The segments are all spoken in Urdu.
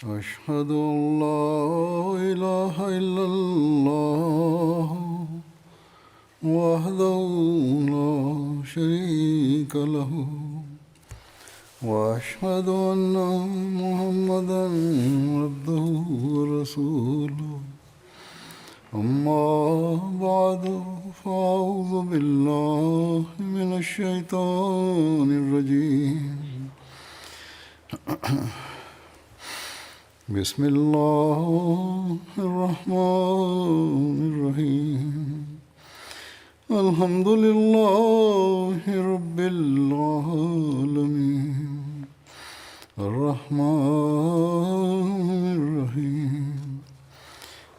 أشهد أن لا إله إلا الله وحده لا شريك له وأشهد أن محمدا عبده ورسوله أما بعد فأعوذ بالله من الشيطان الرجيم بسم الله الرحمن الرحيم الحمد لله رب العالمين الرحمن الرحيم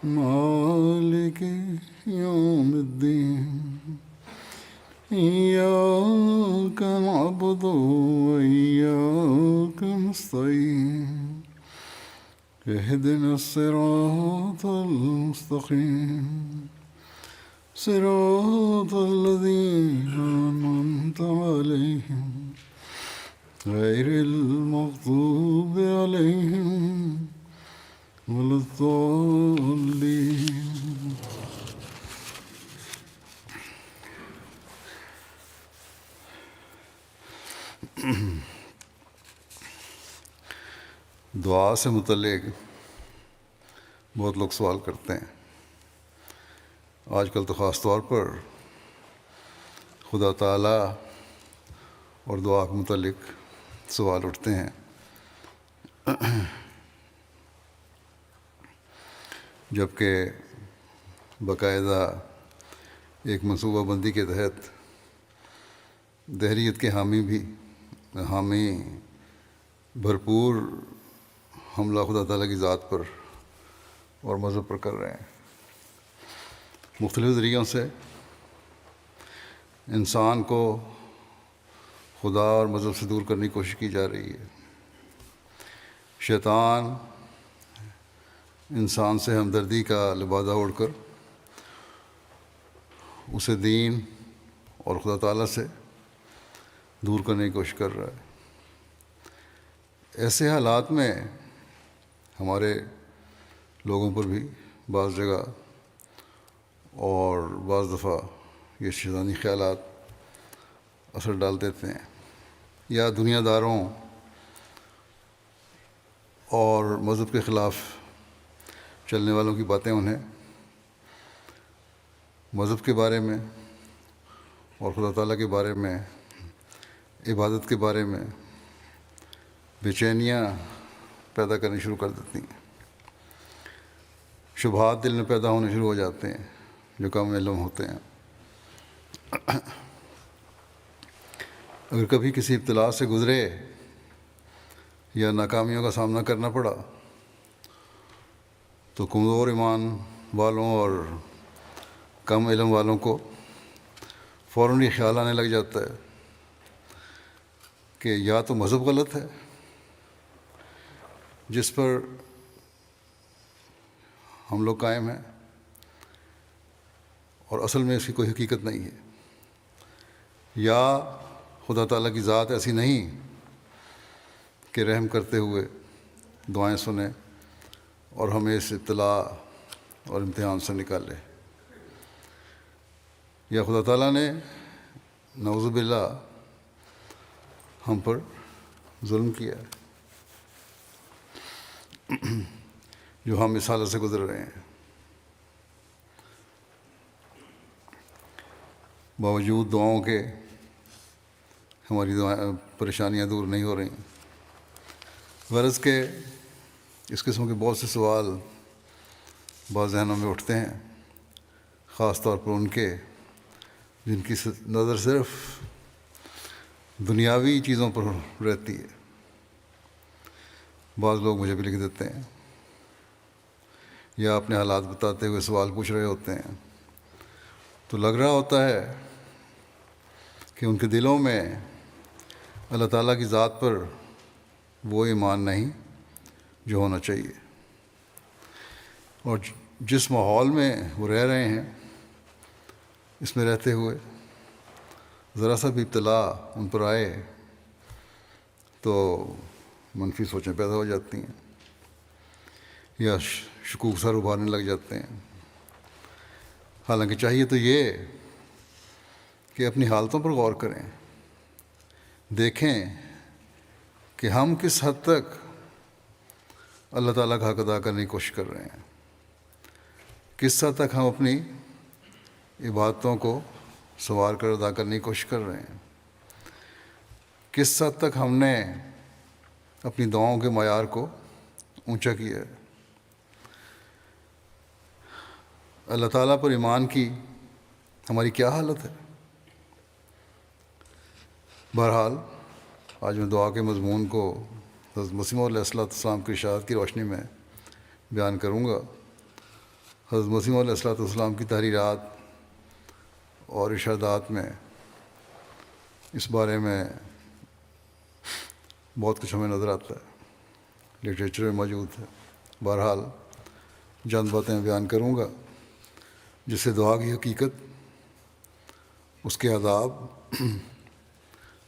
مالك يوم الدين إياك نعبد وإياك نستعين اهدنا الصراط المستقيم صراط الذين أنعمت عليهم غير المغضوب عليهم ولا الضالين. دعا سے متعلق بہت لوگ سوال کرتے ہیں. آج کل تو خاص طور پر خدا تعالیٰ اور دعا کے متعلق سوال اٹھتے ہیں. جبکہ باقاعدہ ایک منصوبہ بندی کے تحت دہریت کے حامی بھرپور حملہ خدا تعالیٰ کی ذات پر اور مذہب پر کر رہے ہیں. مختلف ذریعوں سے انسان کو خدا اور مذہب سے دور کرنے کی کوشش کی جا رہی ہے. شیطان انسان سے ہمدردی کا لبادہ اوڑھ کر اسے دین اور خدا تعالیٰ سے دور کرنے کی کوشش کر رہا ہے. ایسے حالات میں ہمارے لوگوں پر بھی بعض جگہ اور بعض دفعہ یہ شیطانی خیالات اثر ڈال دیتے ہیں، یا دنیا داروں اور مذہب کے خلاف چلنے والوں کی باتیں انہیں مذہب کے بارے میں اور خدا تعالیٰ کے بارے میں، عبادت کے بارے میں بے چینیاں پیدا کرنی شروع کر دیتی ہیں. شبہات دل میں پیدا ہونے شروع ہو جاتے ہیں جو کم علم ہوتے ہیں. اگر کبھی کسی ابتلا سے گزرے یا ناکامیوں کا سامنا کرنا پڑا تو کمزور ایمان والوں اور کم علم والوں کو فوراً یہ خیال آنے لگ جاتا ہے کہ یا تو مذہب غلط ہے جس پر ہم لوگ قائم ہیں، اور اصل میں اس کی کوئی حقیقت نہیں ہے، یا خدا تعالیٰ کی ذات ایسی نہیں کہ رحم کرتے ہوئے دعائیں سنیں اور ہمیں اس ابتلا اور امتحان سے نکالے، یا خدا تعالیٰ نے نعوذ باللہ ہم پر ظلم کیا ہے جو ہم اس حالت سے گزر رہے ہیں. باوجود دعاؤں کے ہماری پریشانیاں دور نہیں ہو رہی. غرض کہ اس قسم کے بہت سے سوال بعض ذہنوں میں اٹھتے ہیں، خاص طور پر ان کے جن کی نظر صرف دنیاوی چیزوں پر رہتی ہے. بعض لوگ مجھے بھی لکھ دیتے ہیں یا اپنے حالات بتاتے ہوئے سوال پوچھ رہے ہوتے ہیں، تو لگ رہا ہوتا ہے کہ ان کے دلوں میں اللہ تعالیٰ کی ذات پر وہ ایمان نہیں جو ہونا چاہیے، اور جس ماحول میں وہ رہ رہے ہیں اس میں رہتے ہوئے ذرا سا بھی ابتلا ان پر آئے تو منفی سوچیں پیدا ہو جاتی ہیں. یا شکوک سر ابھارنے لگ جاتے ہیں۔ حالانکہ چاہیے تو یہ کہ اپنی حالتوں پر غور کریں، دیکھیں کہ ہم کس حد تک اللہ تعالیٰ کا حق ادا کرنے کی کوشش کر رہے ہیں، کس حد تک ہم اپنی عبادتوں کو سنوار کر ادا کرنے کی کوشش کر رہے ہیں، کس حد تک ہم نے اپنی دعاؤں کے معیار کو اونچا کیا ہے۔ اللہ تعالیٰ پر ایمان کی ہماری کیا حالت ہے؟ بہرحال آج میں دعا کے مضمون کو حضرت مسیح موعود علیہ السلام کی ارشاد کی روشنی میں بیان کروں گا۔ حضرت مسیح موعود علیہ السلام کی تحریرات اور ارشادات میں اس بارے میں بہت کچھ ہمیں نظر آتا ہے، لٹریچر میں موجود ہے۔ بہرحال چند باتیں بیان کروں گا جس سے دعا کی حقیقت، اس کے آداب،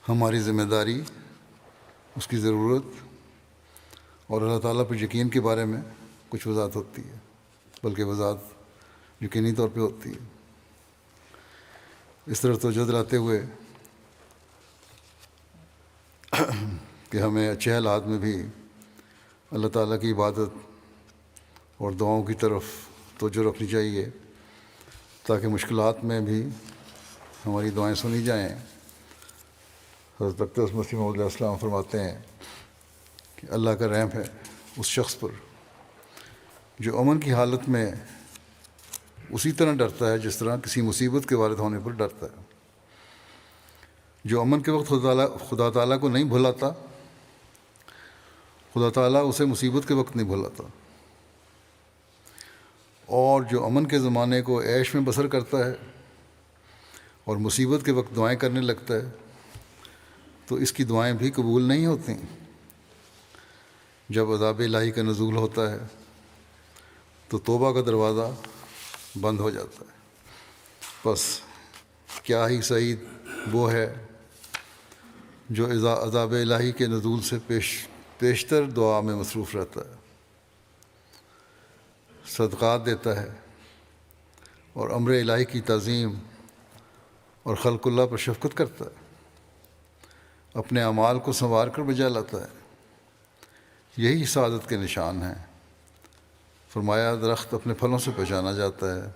ہماری ذمہ داری، اس کی ضرورت اور اللہ تعالیٰ پر یقین کے بارے میں کچھ وضاحت ہوتی ہے، بلکہ وضاحت یقینی طور پہ ہوتی ہے۔ اس طرح توجہ دلاتے ہوئے کہ ہمیں اچھے حالات میں بھی اللہ تعالیٰ کی عبادت اور دعاؤں کی طرف توجہ رکھنی چاہیے تاکہ مشکلات میں بھی ہماری دعائیں سنی جائیں۔ حضرت اقدس مسیح موعود علیہ السلام فرماتے ہیں کہ اللہ کا رحم ہے اس شخص پر جو امن کی حالت میں اسی طرح ڈرتا ہے جس طرح کسی مصیبت کے وارد ہونے پر ڈرتا ہے۔ جو امن کے وقت خدا تعالیٰ کو نہیں بھلاتا، خدا تعالیٰ اسے مصیبت کے وقت نہیں بھلاتا، اور جو امن کے زمانے کو عیش میں بسر کرتا ہے اور مصیبت کے وقت دعائیں کرنے لگتا ہے تو اس کی دعائیں بھی قبول نہیں ہوتی۔ جب عذاب الہی کا نزول ہوتا ہے تو توبہ کا دروازہ بند ہو جاتا ہے۔ بس کیا ہی سعید وہ ہے جو عذاب الہی کے نزول سے پیشتر دعا میں مصروف رہتا ہے، صدقات دیتا ہے اور امر الہی کی تعظیم اور خلق اللہ پر شفقت کرتا ہے، اپنے اعمال کو سنوار کر بجا لاتا ہے۔ یہی سعادت کے نشان ہیں۔ فرمایا درخت اپنے پھلوں سے پہچانا جاتا ہے،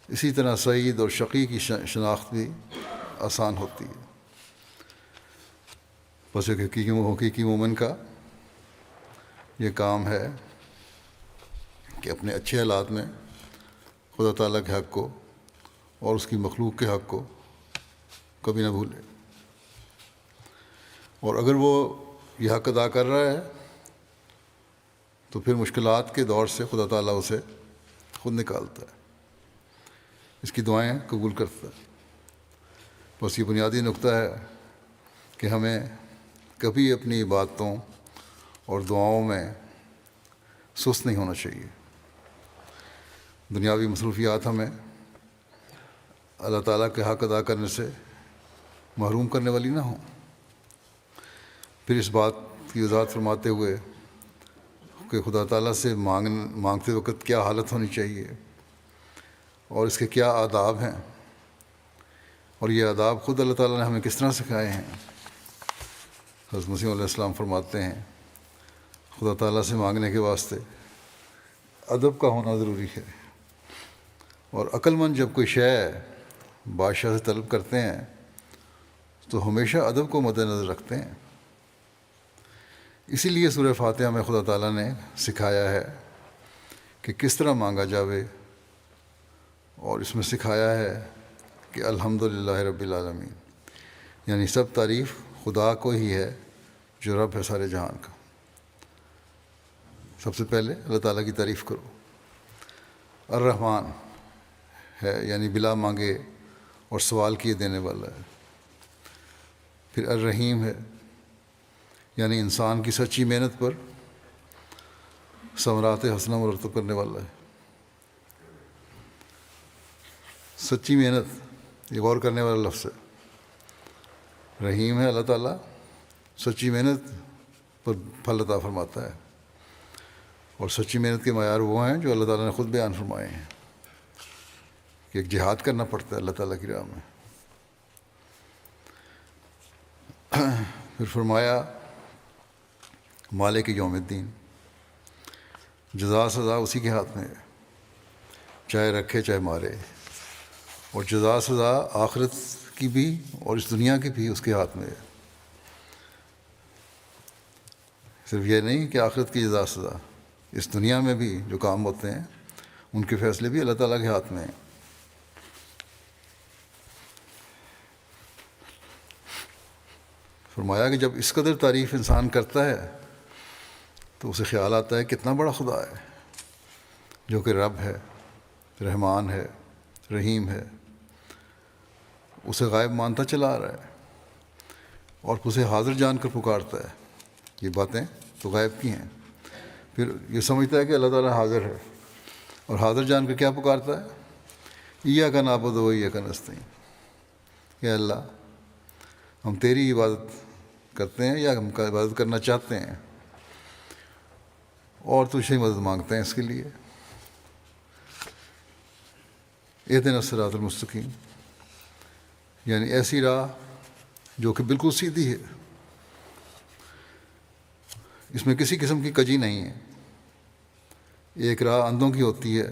اسی طرح سعید اور شقی کی شناخت بھی آسان ہوتی ہے۔ بس ایک حقیقی مومن کا یہ کام ہے کہ اپنے اچھے حالات میں خدا تعالیٰ کے حق کو اور اس کی مخلوق کے حق کو کبھی نہ بھولے، اور اگر وہ یہ حق ادا کر رہا ہے تو پھر مشکلات کے دور سے خدا تعالیٰ اسے خود نکالتا ہے، اس کی دعائیں قبول کرتا ہے۔ بس یہ بنیادی نقطہ ہے کہ ہمیں کبھی اپنی عبادتوں اور دعاؤں میں سست نہیں ہونا چاہیے۔ دنیاوی مصروفیات ہمیں اللہ تعالیٰ کے حق ادا کرنے سے محروم کرنے والی نہ ہوں۔ پھر اس بات کی وضاحت فرماتے ہوئے کہ خدا تعالیٰ سے مانگتے وقت کیا حالت ہونی چاہیے اور اس کے کیا آداب ہیں، اور یہ آداب خود اللہ تعالیٰ نے ہمیں کس طرح سکھائے ہیں۔ حضرت مسیح علیہ السلام فرماتے ہیں خدا تعالیٰ سے مانگنے کے واسطے ادب کا ہونا ضروری ہے، اور عقل مند جب کوئی شے بادشاہ سے طلب کرتے ہیں تو ہمیشہ ادب کو مد نظر رکھتے ہیں۔ اسی لیے سورہ فاتحہ میں خدا تعالیٰ نے سکھایا ہے کہ کس طرح مانگا جاوے، اور اس میں سکھایا ہے کہ الحمدللہ رب العالمین، یعنی سب تعریف خدا کو ہی ہے جو رب ہے سارے جہان کا۔ سب سے پہلے اللہ تعالیٰ کی تعریف کرو۔ الرحمن ہے یعنی بلا مانگے اور سوال کیے دینے والا ہے۔ پھر الرحیم ہے یعنی انسان کی سچی محنت پر ثمرات حسنہ مرتب کرنے والا ہے۔ سچی محنت یہ غور کرنے والا لفظ ہے۔ رحیم ہے اللہ تعالیٰ، سچی محنت پر پھل عطا فرماتا ہے، اور سچی محنت کے معیار وہ ہیں جو اللہ تعالیٰ نے خود بیان فرمائے ہیں کہ ایک جہاد کرنا پڑتا ہے اللہ تعالیٰ کی راہ میں۔ پھر فرمایا مالک یوم الدین، جزا سزا اسی کے ہاتھ میں ہے، چاہے رکھے چاہے مارے، اور جزا سزا آخرت کی بھی اور اس دنیا کی بھی اس کے ہاتھ میں ہے۔ صرف یہ نہیں کہ آخرت کی جزا سزا، اس دنیا میں بھی جو کام ہوتے ہیں ان کے فیصلے بھی اللہ تعالیٰ کے ہاتھ میں ہیں۔ فرمایا کہ جب اس قدر تعریف انسان کرتا ہے تو اسے خیال آتا ہے کتنا بڑا خدا ہے، جو کہ رب ہے، رحمان ہے، رحیم ہے، اسے غائب مانتا چلا آ رہا ہے اور اسے حاضر جان کر پکارتا ہے۔ یہ باتیں تو غائب کی ہیں، پھر یہ سمجھتا ہے کہ اللہ تعالیٰ حاضر ہے، اور حاضر جان کر کیا پکارتا ہے؟ ایاک نعبد و ایاک نستعین، کہ اللہ ہم تیری عبادت کرتے ہیں یا ہم کا عبادت کرنا چاہتے ہیں اور تجھ سے مدد مانگتے ہیں اس کے لیے۔ اہدنا الصراط المستقیم، یعنی ایسی راہ جو کہ بالکل سیدھی ہے، اس میں کسی قسم کی کجی نہیں ہے۔ ایک راہ اندھوں کی ہوتی ہے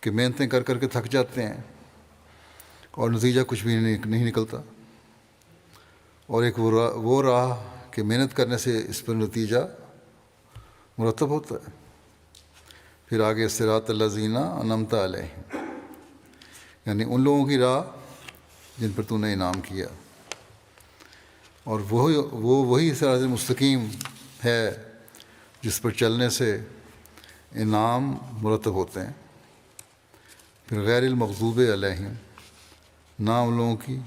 کہ محنتیں کر کر کے تھک جاتے ہیں اور نتیجہ کچھ بھی نہیں نکلتا، اور ایک وہ راہ کہ محنت کرنے سے اس پر نتیجہ مرتب ہوتا ہے۔ پھر آگے صراط الذین انعمت علیہم، یعنی ان لوگوں کی راہ جن پر تو نے انعام کیا، اور وہی صراط مستقیم ہے جس پر چلنے سے انعام مرتب ہوتے ہیں۔ پھر غیر المغضوب علیہم، نہ ان لوگوں کی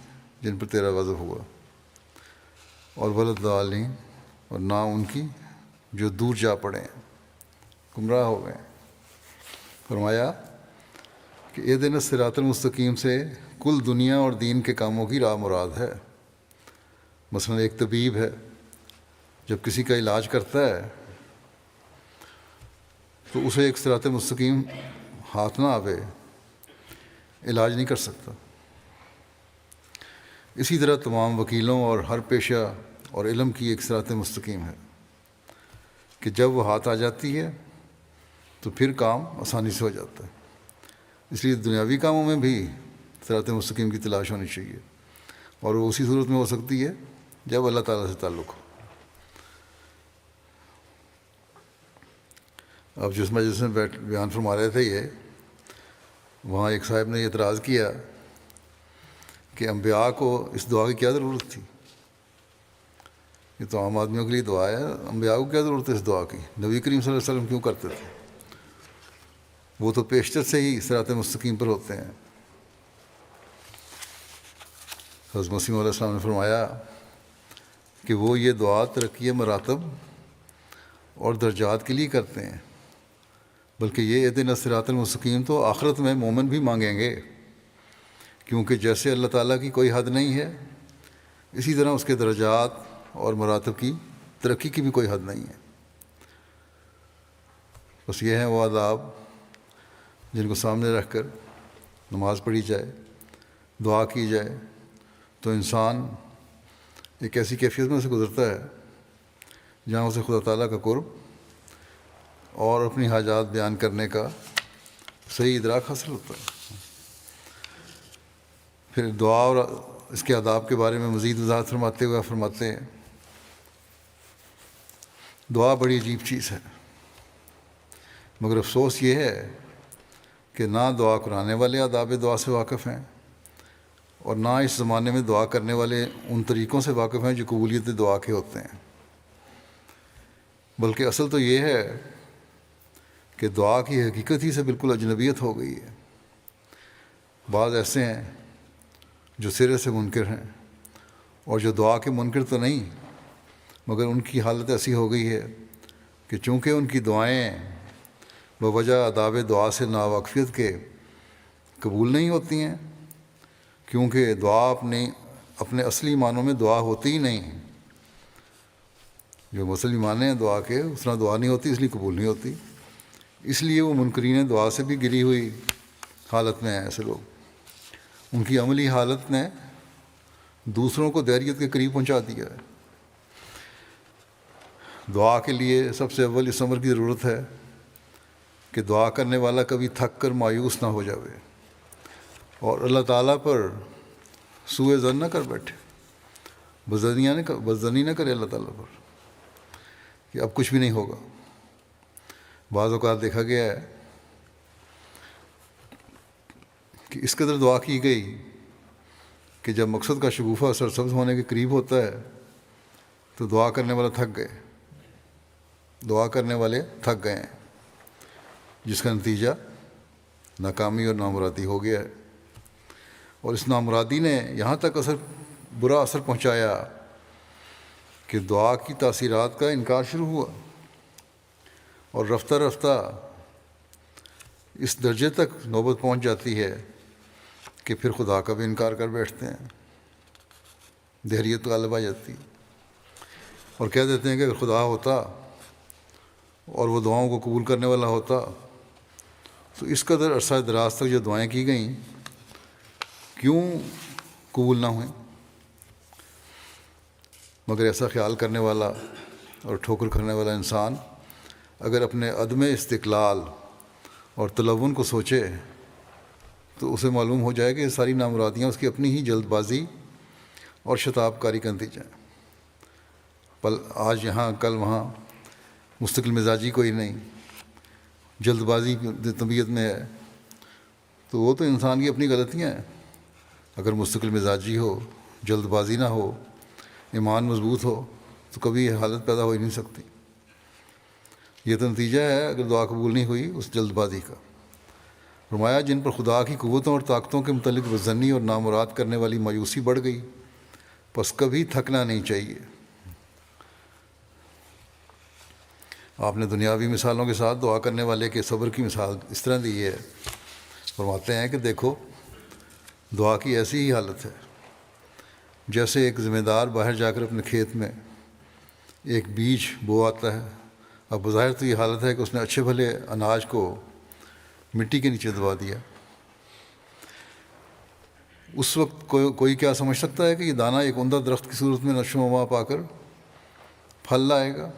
جن پر تیرا غضب ہوا، اور ولا اور نہ ان کی جو دور جا پڑے ہیں، گمراہ ہو گئے۔ فرمایا کہ اہدنا الصراط المستقیم سے کل دنیا اور دین کے کاموں کی راہ مراد ہے۔ مثلا ایک طبیب ہے، جب کسی کا علاج کرتا ہے تو اسے ایک صراط مستقیم ہاتھ نہ آوے، علاج نہیں کر سکتا۔ اسی طرح تمام وکیلوں اور ہر پیشہ اور علم کی ایک صراط مستقیم ہے کہ جب وہ ہاتھ آ جاتی ہے تو پھر کام آسانی سے ہو جاتا ہے۔ اس لیے دنیاوی کاموں میں بھی صراط مستقیم کی تلاش ہونی چاہیے، اور وہ اسی صورت میں ہو سکتی ہے جب اللہ تعالیٰ سے تعلق ہو۔ اب جس مجلس میں بیان فرما رہے تھے یہ، وہاں ایک صاحب نے یہ اعتراض کیا کہ انبیاء کو اس دعا کی کیا ضرورت تھی؟ یہ تو عام آدمیوں کے لیے دعا ہے، انبیاء کو کیا ضرورت ہے اس دعا کی؟ نبی کریم صلی اللہ علیہ وسلم کیوں کرتے تھے؟ وہ تو پیشتر سے ہی صراط مستقیم پر ہوتے ہیں۔ حضرت مسیح علیہ السلام نے فرمایا کہ وہ یہ دعا ترقی مراتب اور درجات کے لیے کرتے ہیں، بلکہ یہ اہدنا الصراط المستقیم تو آخرت میں مومن بھی مانگیں گے، کیونکہ جیسے اللہ تعالیٰ کی کوئی حد نہیں ہے، اسی طرح اس کے درجات اور مراتب کی ترقی کی بھی کوئی حد نہیں ہے۔ بس یہ ہیں وہ آداب جن کو سامنے رکھ کر نماز پڑھی جائے، دعا کی جائے، تو انسان ایک ایسی کیفیت میں سے گزرتا ہے جہاں اسے خدا تعالیٰ کا قرب اور اپنی حاجات بیان کرنے کا صحیح ادراک حاصل ہوتا ہے۔ پھر دعا اور اس کے آداب کے بارے میں مزید وضاحت فرماتے ہوئے فرماتے ہیں، دعا بڑی عجیب چیز ہے، مگر افسوس یہ ہے کہ نہ دعا کرانے والے آداب دعا سے واقف ہیں، اور نہ اس زمانے میں دعا کرنے والے ان طریقوں سے واقف ہیں جو قبولیت دعا کے ہوتے ہیں۔ بلکہ اصل تو یہ ہے کہ دعا کی حقیقت ہی سے بالکل اجنبیت ہو گئی ہے۔ بعض ایسے ہیں جو سرے سے منکر ہیں، اور جو دعا کے منکر تو نہیں، مگر ان کی حالت ایسی ہو گئی ہے کہ چونکہ ان کی دعائیں بوجہ آداب دعا سے ناواقفیت کے قبول نہیں ہوتی ہیں، کیونکہ دعا اپنے اصلی معنوں میں دعا ہوتی ہی نہیں، جو مسلم مانے ہیں دعا کے، اس طرح دعا نہیں ہوتی، اس لیے قبول نہیں ہوتی. اس لیے وہ منکرین دعا سے بھی گری ہوئی حالت میں ہیں ایسے لوگ. ان کی عملی حالت نے دوسروں کو دہریت کے قریب پہنچا دیا ہے. دعا کے لیے سب سے اول اس امر کی ضرورت ہے کہ دعا کرنے والا کبھی تھک کر مایوس نہ ہو جاوے اور اللہ تعالیٰ پر سوء ظن نہ کر بیٹھے، بدظنی نہ کرے اللہ تعالیٰ پر کہ اب کچھ بھی نہیں ہوگا. بعض اوقات دیکھا گیا ہے کہ اس قدر دعا کی گئی کہ جب مقصد کا شگوفہ سرسبز ہونے کے قریب ہوتا ہے تو دعا کرنے والے تھک گئے ہیں، جس کا نتیجہ ناکامی اور نامرادی ہو گیا ہے. اور اس نامرادی نے یہاں تک برا اثر پہنچایا کہ دعا کی تاثیرات کا انکار شروع ہوا، اور رفتہ رفتہ اس درجے تک نوبت پہنچ جاتی ہے کہ پھر خدا کا بھی انکار کر بیٹھتے ہیں. دہریت غالب آ جاتی اور کہہ دیتے ہیں کہ اگر خدا ہوتا اور وہ دعاؤں کو قبول کرنے والا ہوتا تو اس قدر عرصہ دراز تک جو دعائیں کی گئیں کیوں قبول نہ ہوئیں. مگر ایسا خیال کرنے والا اور ٹھوکر کھانے والا انسان اگر اپنے عدم استقلال اور تلون کو سوچے تو اسے معلوم ہو جائے کہ یہ ساری نامرادیاں اس کی اپنی ہی جلد بازی اور شتاب کاری کا نتیجہ ہیں. پل آج یہاں کل وہاں، مستقل مزاجی کوئی نہیں، جلد بازی طبیعت میں ہے، تو وہ تو انسان کی اپنی غلطیاں ہیں. اگر مستقل مزاجی ہو، جلد بازی نہ ہو، ایمان مضبوط ہو تو کبھی یہ حالت پیدا ہو ہی نہیں سکتی. یہ تو نتیجہ ہے اگر دعا قبول نہیں ہوئی اس جلد بازی کا. فرمایا جن پر خدا کی قوتوں اور طاقتوں کے متعلق بدظنی اور نامراد کرنے والی مایوسی بڑھ گئی، بس کبھی تھکنا نہیں چاہیے. آپ نے دنیاوی مثالوں کے ساتھ دعا کرنے والے کے صبر کی مثال اس طرح دی ہے. فرماتے ہیں کہ دیکھو دعا کی ایسی ہی حالت ہے جیسے ایک ذمہ دار باہر جا کر اپنے کھیت میں ایک بیج بو آتا ہے. اب بظاہر تو یہ حالت ہے کہ اس نے اچھے بھلے اناج کو مٹی کے نیچے دبا دیا. اس وقت کوئی کیا سمجھ سکتا ہے کہ یہ دانہ ایک عمدہ درخت کی صورت میں نشو و نما پا کر پھل لائے گا؟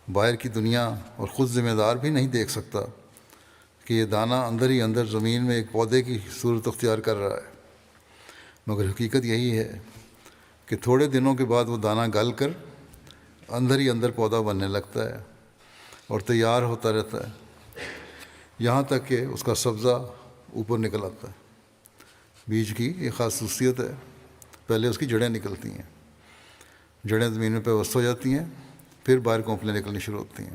باہر کی دنیا اور خود ذمہ دار بھی نہیں دیکھ سکتا کہ یہ دانہ اندر ہی اندر زمین میں ایک پودے کی صورت اختیار کر رہا ہے. مگر حقیقت یہی ہے کہ تھوڑے دنوں کے بعد وہ دانہ گل کر اندر ہی اندر پودا بننے لگتا ہے اور تیار ہوتا رہتا ہے یہاں تک کہ اس کا سبزہ اوپر نکل آتا ہے. بیج کی یہ خاص خصوصیت ہے، پہلے اس کی جڑیں نکلتی ہیں، جڑیں زمین میں پیوست ہو جاتی ہیں، پھر باہر کونپلیں نکلنی شروع ہوتی ہیں،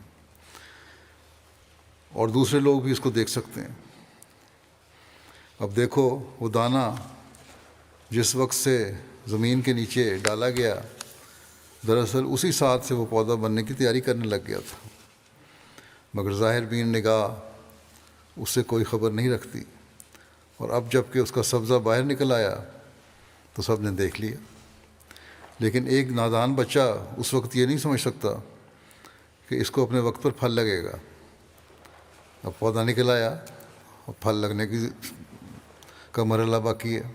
اور دوسرے لوگ بھی اس کو دیکھ سکتے ہیں. اب دیکھو وہ دانہ جس وقت سے زمین کے نیچے ڈالا گیا دراصل اسی ساتھ سے وہ پودا بننے کی تیاری کرنے لگ گیا تھا، مگر ظاہر بین نگاہ اس سے کوئی خبر نہیں رکھتی. اور اب جب کہ اس کا سبزہ باہر نکل آیا تو سب نے دیکھ لیا. لیکن ایک نادان بچہ اس وقت یہ نہیں سمجھ سکتا کہ اس کو اپنے وقت پر پھل لگے گا. اب پودا نکل آیا اور پھل لگنے کا مرحلہ باقی ہے.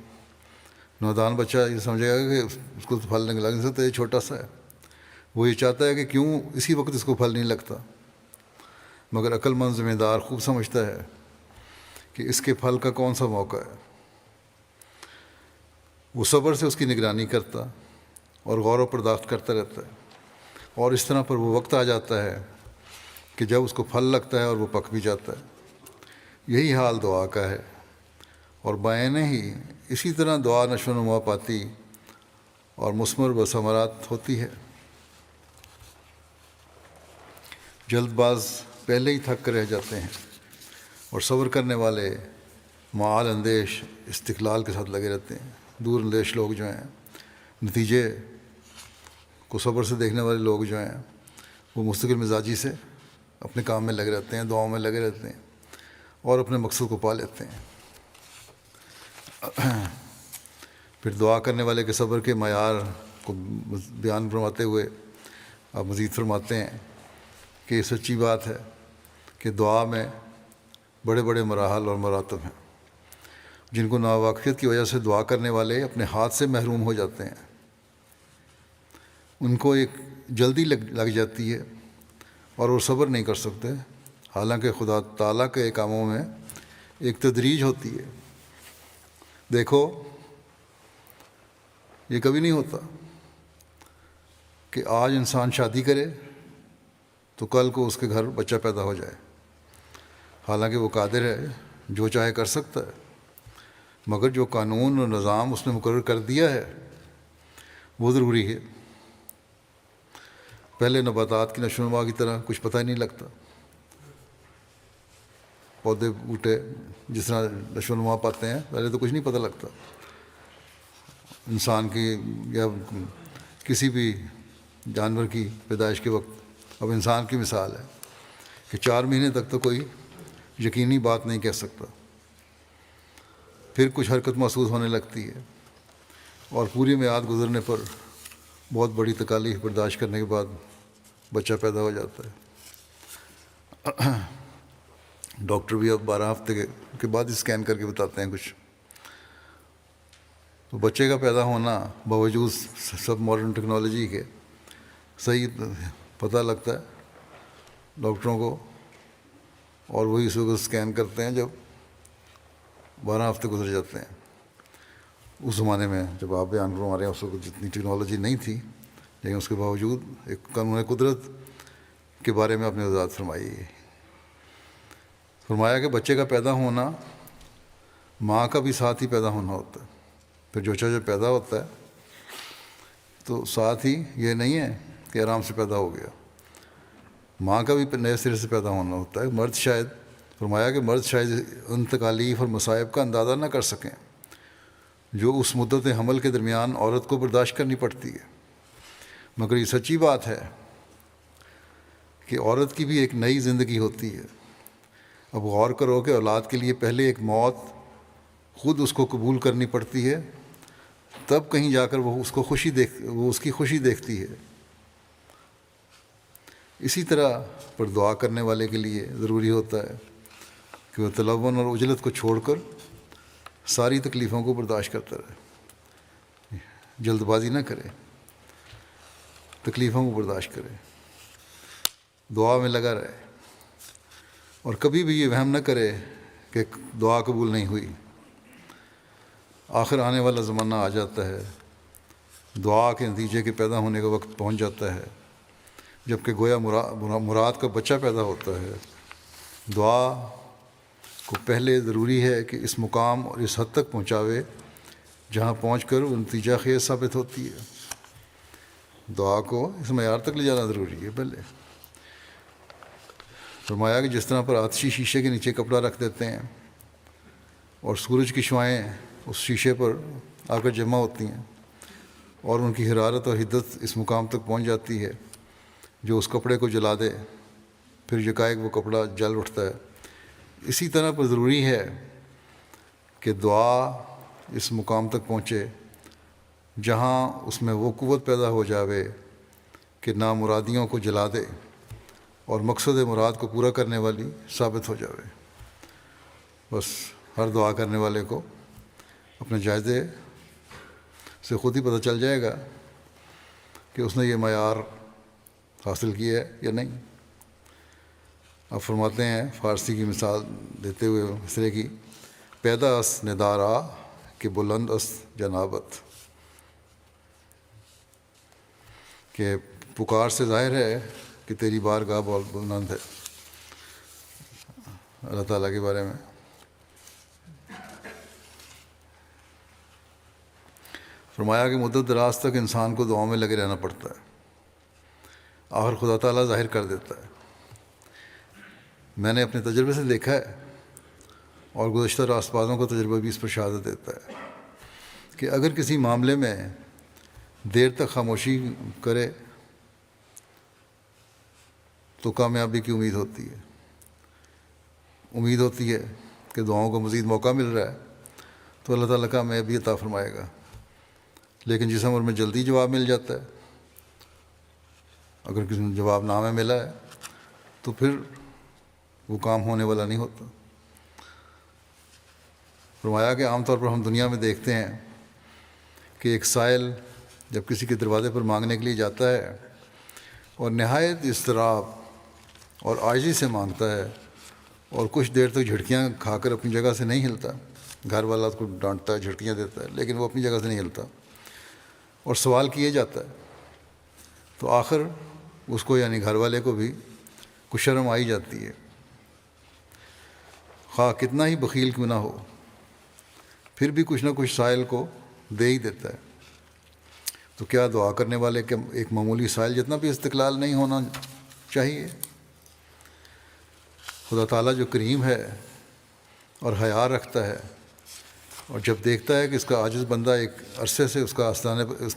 نادان بچہ یہ سمجھے گا کہ اس کو پھل نہیں لگ سکتا، یہ چھوٹا سا ہے. وہ یہ چاہتا ہے کہ کیوں اسی وقت اس کو پھل نہیں لگتا. مگر عقل مند ذمہ دار خوب سمجھتا ہے کہ اس کے پھل کا کون سا موقع ہے. وہ صبر سے اس کی نگرانی کرتا اور غور و پرداخت کرتا رہتا ہے، اور اس طرح پر وہ وقت آ جاتا ہے کہ جب اس کو پھل لگتا ہے اور وہ پک بھی جاتا ہے. یہی حال دعا کا ہے، اور بائیں ہی اسی طرح دعا نشو و نما پاتی اور مثمر بثمرات ہوتی ہے. جلد باز پہلے ہی تھک کر رہ جاتے ہیں، اور صبر کرنے والے معال اندیش استقلال کے ساتھ لگے رہتے ہیں. دور اندیش لوگ جو ہیں، نتیجے کو صبر سے دیکھنے والے لوگ جو ہیں، وہ مستقل مزاجی سے اپنے کام میں لگے رہتے ہیں، دعاؤں میں لگے رہتے ہیں اور اپنے مقصد کو پا لیتے ہیں. پھر دعا کرنے والے کے صبر کے معیار کو بیان فرماتے ہوئے آپ مزید فرماتے ہیں کہ یہ سچی بات ہے کہ دعا میں بڑے بڑے مراحل اور مراتب ہیں جن کو ناواقفیت کی وجہ سے دعا کرنے والے اپنے ہاتھ سے محروم ہو جاتے ہیں. ان کو ایک جلدی لگ جاتی ہے اور وہ صبر نہیں کر سکتے، حالانکہ خدا تعالیٰ کے کاموں میں ایک تدریج ہوتی ہے. دیکھو، یہ کبھی نہیں ہوتا کہ آج انسان شادی کرے تو کل کو اس کے گھر بچہ پیدا ہو جائے. حالانکہ وہ قادر ہے، جو چاہے کر سکتا ہے، مگر جو قانون اور نظام اس نے مقرر کر دیا ہے وہ ضروری ہے. پہلے نباتات کی نشو و نما کی طرح کچھ پتہ ہی نہیں لگتا. پودے بوٹے جس طرح نشو و نما پاتے ہیں، پہلے تو کچھ نہیں پتہ لگتا. انسان کی یا کسی بھی جانور کی پیدائش کے وقت اب انسان کی مثال ہے کہ 4 مہینے تک تو کوئی یقینی بات نہیں کہہ سکتا. پھر کچھ حرکت محسوس ہونے لگتی ہے اور پوری میعاد گزرنے پر بہت بڑی تکالیف برداشت کرنے کے بعد بچہ پیدا ہو جاتا ہے. ڈاکٹر بھی اب 12 ہفتے کے بعد اسکین کر کے بتاتے ہیں کچھ. تو بچے کا پیدا ہونا باوجود سب ماڈرن ٹیکنالوجی کے صحیح پتہ لگتا ہے ڈاکٹروں کو، اور وہی اس وقت اسکین کرتے ہیں جب 12 ہفتے گزر جاتے ہیں. اس زمانے میں جب آپ بیان فرما رہے ہیں اس وقت جتنی ٹیکنالوجی نہیں تھی، لیکن اس کے باوجود ایک قانون قدرت کے بارے میں آپ نے وضاحت فرمائی ہے. فرمایا کہ بچے کا پیدا ہونا ماں کا بھی ساتھ ہی پیدا ہونا ہوتا ہے. پھر جو پیدا ہوتا ہے تو ساتھ ہی یہ نہیں ہے کہ آرام سے پیدا ہو گیا، ماں کا بھی نئے سرے سے پیدا ہونا ہوتا ہے. مرد شاید فرمایا کہ مرد شاید ان تکالیف اور مصائب کا اندازہ نہ کر سکیں جو اس مدت حمل کے درمیان عورت کو برداشت کرنی پڑتی ہے، مگر یہ سچی بات ہے کہ عورت کی بھی ایک نئی زندگی ہوتی ہے. اب غور کرو کہ اولاد کے لیے پہلے ایک موت خود اس کو قبول کرنی پڑتی ہے، تب کہیں جا کر وہ اس کی خوشی دیکھتی ہے. اسی طرح پر دعا کرنے والے کے لیے ضروری ہوتا ہے کہ وہ تلون اور عجلت کو چھوڑ کر ساری تکلیفوں کو برداشت کرتا رہے، جلد بازی نہ کرے، تکلیفوں کو برداشت کرے، دعا میں لگا رہے، اور کبھی بھی یہ وہم نہ کرے کہ دعا قبول نہیں ہوئی. آخر آنے والا زمانہ آ جاتا ہے، دعا کے نتیجے کے پیدا ہونے کا وقت پہنچ جاتا ہے، جب کہ گویا مراد کا بچہ پیدا ہوتا ہے. دعا کو پہلے ضروری ہے کہ اس مقام اور اس حد تک پہنچاوے جہاں پہنچ کر وہ نتیجہ خیز ثابت ہوتی ہے. دعا کو اس معیار تک لے جانا ضروری ہے. پہلے فرمایا کہ جس طرح پر آتشی شیشے کے نیچے کپڑا رکھ دیتے ہیں اور سورج کی شعائیں اس شیشے پر آ کر جمع ہوتی ہیں اور ان کی حرارت اور حدت اس مقام تک پہنچ جاتی ہے جو اس کپڑے کو جلا دے، پھر یکایک وہ کپڑا جل اٹھتا ہے. اسی طرح پر ضروری ہے کہ دعا اس مقام تک پہنچے جہاں اس میں وہ قوت پیدا ہو جاوے کہ نامرادیوں کو جلا دے اور مقصد مراد کو پورا کرنے والی ثابت ہو جاوے. بس ہر دعا کرنے والے کو اپنے جائزے سے خود ہی پتہ چل جائے گا کہ اس نے یہ معیار حاصل کیا ہے یا نہیں. آپ فرماتے ہیں فارسی کی مثال دیتے ہوئے اس طرح کی، پیدا اس ندارا کہ بلند اس جنابت، کہ پکار سے ظاہر ہے کہ تیری بارگاہ بہت بلند ہے. اللہ تعالیٰ کے بارے میں فرمایا کہ مدت دراز تک انسان کو دعاؤں میں لگے رہنا پڑتا ہے، آخر خدا تعالیٰ ظاہر کر دیتا ہے. میں نے اپنے تجربے سے دیکھا ہے اور گزشتہ راست بازوں کا تجربہ بھی اس پر شہادت دیتا ہے کہ اگر کسی معاملے میں دیر تک خاموشی کرے تو کامیابی کی امید ہوتی ہے. امید ہوتی ہے کہ دعاؤں کو مزید موقع مل رہا ہے تو اللہ تعالیٰ کامیابی عطا فرمائے گا. لیکن جس عمر میں جلدی جواب مل جاتا ہے، اگر کسی نے جواب نامہ ملا ہے تو پھر وہ کام ہونے والا نہیں ہوتا۔ فرمایا کہ عام طور پر ہم دنیا میں دیکھتے ہیں کہ ایک سائل جب کسی کے دروازے پر مانگنے کے لیے جاتا ہے اور نہایت اضطراب اور عاجزی سے مانگتا ہے اور کچھ دیر تک جھٹکیاں کھا کر اپنی جگہ سے نہیں ہلتا، گھر والا اس کو ڈانٹتا ہے، جھٹکیاں دیتا ہے، لیکن وہ اپنی جگہ سے نہیں ہلتا اور سوال کیے جاتا ہے، تو آخر اس کو یعنی گھر والے کو بھی کچھ شرم آئی جاتی ہے، خواہ کتنا ہی بخیل کیوں نہ ہو، پھر بھی کچھ نہ کچھ سائل کو دے ہی دیتا ہے۔ تو کیا دعا کرنے والے کے ایک معمولی سائل جتنا بھی استقلال نہیں ہونا چاہیے؟ خدا تعالیٰ جو کریم ہے اور حیا رکھتا ہے، اور جب دیکھتا ہے کہ اس کا عاجز بندہ ایک عرصے سے اس کے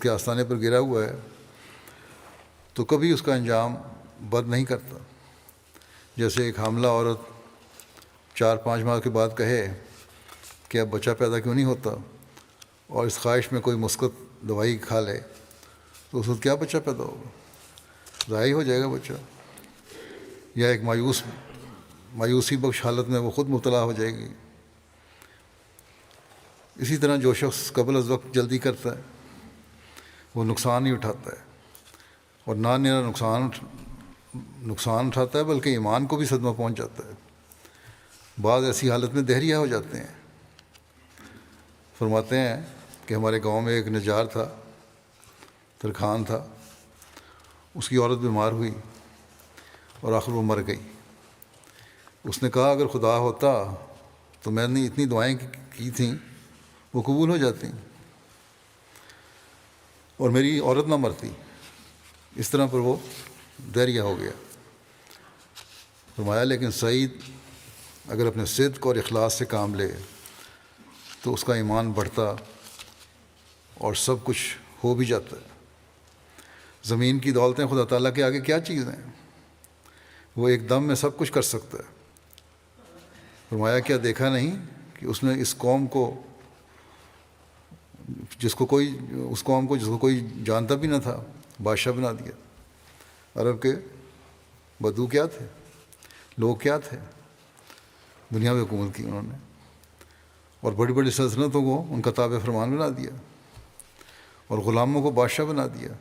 آستانے پر گرا ہوا ہے، تو کبھی اس کا انجام بد نہیں کرتا۔ جیسے ایک حاملہ عورت 4-5 ماہ کے بعد کہے کہ اب بچہ پیدا کیوں نہیں ہوتا، اور اس خواہش میں کوئی مثبت دوائی کھا لے، تو اس وقت کیا بچہ پیدا ہوگا؟ ضائع ہو جائے گا بچہ، یا ایک مایوسی بخش حالت میں وہ خود مبتلا ہو جائے گی۔ اسی طرح جو شخص قبل از وقت جلدی کرتا ہے وہ نقصان ہی اٹھاتا ہے، اور نہ نیا نقصان اٹھاتا ہے بلکہ ایمان کو بھی صدمہ پہنچ جاتا ہے۔ بعض ایسی حالت میں دہریہ ہو جاتے ہیں۔ فرماتے ہیں کہ ہمارے گاؤں میں ایک نجار تھا، ترکھان تھا، اس کی عورت بیمار ہوئی اور آخر وہ مر گئی۔ اس نے کہا اگر خدا ہوتا تو میں نے اتنی دعائیں کی تھیں وہ قبول ہو جاتی اور میری عورت نہ مرتی۔ اس طرح پر وہ دہریہ ہو گیا۔ فرمایا لیکن سعید اگر اپنے صدق اور اخلاص سے کام لے تو اس کا ایمان بڑھتا اور سب کچھ ہو بھی جاتا ہے۔ زمین کی دولتیں خدا تعالیٰ کے آگے کیا چیز ہیں؟ وہ ایک دم میں سب کچھ کر سکتا ہے۔ فرمایا کیا دیکھا نہیں کہ اس نے اس قوم کو جس کو کوئی جانتا بھی نہ تھا بادشاہ بنا دیا۔ عرب کے بدو کیا تھے، لوگ کیا تھے، دنیا میں حکومت کی انہوں نے، اور بڑی بڑی سلطنتوں کو ان کا تابع فرمان بنا دیا اور غلاموں کو بادشاہ بنا دیا۔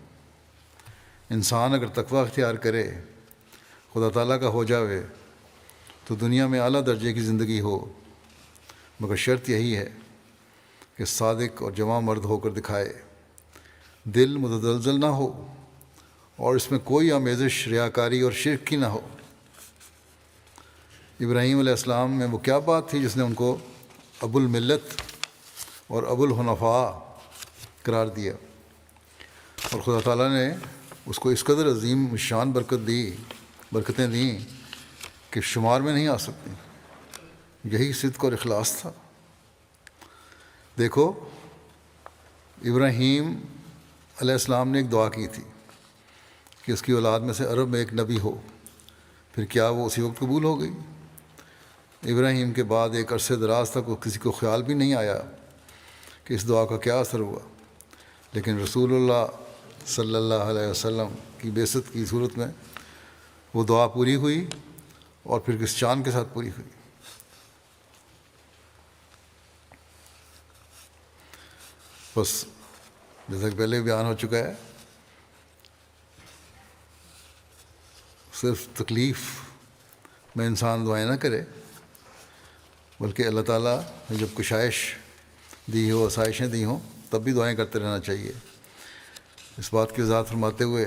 انسان اگر تقوی اختیار کرے، خدا تعالیٰ کا ہو جاوے، تو دنیا میں اعلیٰ درجے کی زندگی ہو، مگر شرط یہی ہے کہ صادق اور جواں مرد ہو کر دکھائے، دل متزلزل نہ ہو اور اس میں کوئی آمیزش ریاکاری اور شرک کی نہ ہو۔ ابراہیم علیہ السلام میں وہ کیا بات تھی جس نے ان کو ابو الملت اور ابو الحنفاء قرار دیا، اور خدا تعالیٰ نے اس کو اس قدر عظیم شان برکتیں دیں کہ شمار میں نہیں آ سکتی۔ یہی صدق اور اخلاص تھا۔ دیکھو ابراہیم علیہ السلام نے ایک دعا کی تھی کہ اس کی اولاد میں سے عرب میں ایک نبی ہو، پھر کیا وہ اسی وقت قبول ہو گئی؟ ابراہیم کے بعد ایک عرصے دراز تک کسی کو خیال بھی نہیں آیا کہ اس دعا کا کیا اثر ہوا، لیکن رسول اللہ صلی اللہ علیہ وسلم کی بعثت کی صورت میں وہ دعا پوری ہوئی، اور پھر کس شان کے ساتھ پوری ہوئی۔ بس جیسا کہ پہلے بیان ہو چکا ہے، صرف تکلیف میں انسان دعائیں نہ کرے، بلکہ اللہ تعالیٰ نے جب کشائش دی ہو، آسائشیں دی ہوں، تب بھی دعائیں کرتے رہنا چاہیے۔ اس بات کی وضاحت فرماتے ہوئے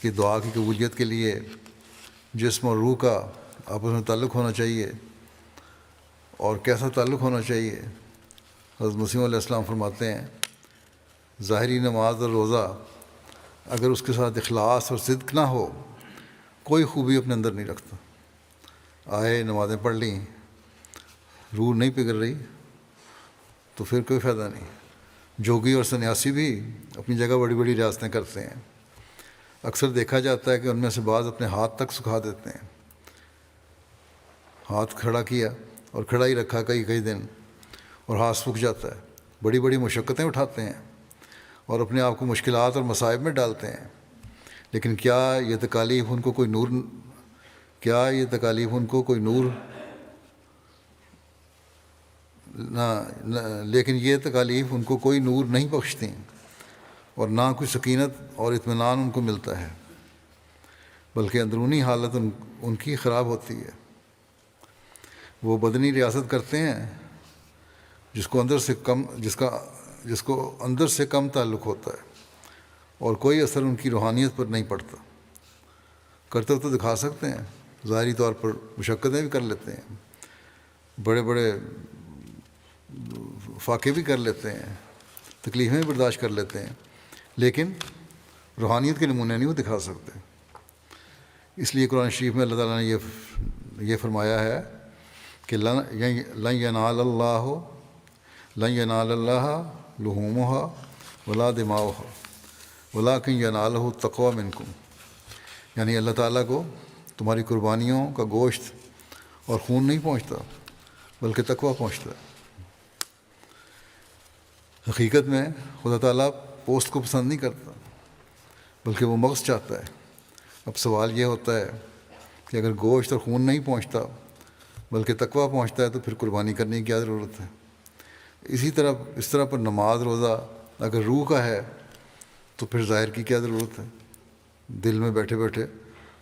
کہ دعا کی قبولیت کے لیے جسم اور روح کا آپس میں تعلق ہونا چاہیے، اور کیسا تعلق ہونا چاہیے؟ حضرت مسیح علیہ السلام فرماتے ہیں ظاہری نماز اور روزہ اگر اس کے ساتھ اخلاص اور صدق نہ ہو، کوئی خوبی اپنے اندر نہیں رکھتا۔ آئے نمازیں پڑھ لیں، روح نہیں پگھل رہی تو پھر کوئی فائدہ نہیں۔ جوگی اور سنیاسی بھی اپنی جگہ بڑی بڑی ریاستیں کرتے ہیں، اکثر دیکھا جاتا ہے کہ ان میں سے بعض اپنے ہاتھ تک سکھا دیتے ہیں۔ ہاتھ کھڑا کیا اور کھڑا ہی رکھا کئی دن، اور ہاتھ سوکھ جاتا ہے، بڑی بڑی مشقتیں اٹھاتے ہیں اور اپنے آپ کو مشکلات اور مصائب میں ڈالتے ہیں، لیکن کیا یہ تکالیف ان کو کوئی نور لیکن یہ تکالیف ان کو کوئی نور نہیں بخشتی، اور نہ کوئی سکینت اور اطمینان ان کو ملتا ہے، بلکہ اندرونی حالت ان کی خراب ہوتی ہے۔ وہ بدنی ریاست کرتے ہیں جس کو اندر سے کم تعلق ہوتا ہے، اور کوئی اثر ان کی روحانیت پر نہیں پڑتا۔ کرتب تو دکھا سکتے ہیں، ظاہری طور پر مشقتیں بھی کر لیتے ہیں، بڑے بڑے فاقے بھی کر لیتے ہیں، تکلیفیں بھی برداشت کر لیتے ہیں، لیکن روحانیت کے نمونے نہیں وہ دکھا سکتے۔ اس لیے قرآن شریف میں اللہ تعالیٰ نے یہ فرمایا ہے کہ لن ینال اللہ لحومها ولا دماؤها ولکن ینالہ التقوی منکم، یعنی اللہ تعالیٰ کو تمہاری قربانیوں کا گوشت اور خون نہیں پہنچتا، بلکہ تقوی پہنچتا ہے۔ حقیقت میں خدا تعالیٰ پوسٹ کو پسند نہیں کرتا، بلکہ وہ مغز چاہتا ہے۔ اب سوال یہ ہوتا ہے کہ اگر گوشت اور خون نہیں پہنچتا بلکہ تقوی پہنچتا ہے تو پھر قربانی کرنے کی کیا ضرورت ہے؟ اس طرح پر نماز روزہ اگر روح کا ہے تو پھر ظاہر کی کیا ضرورت ہے؟ دل میں بیٹھے بیٹھے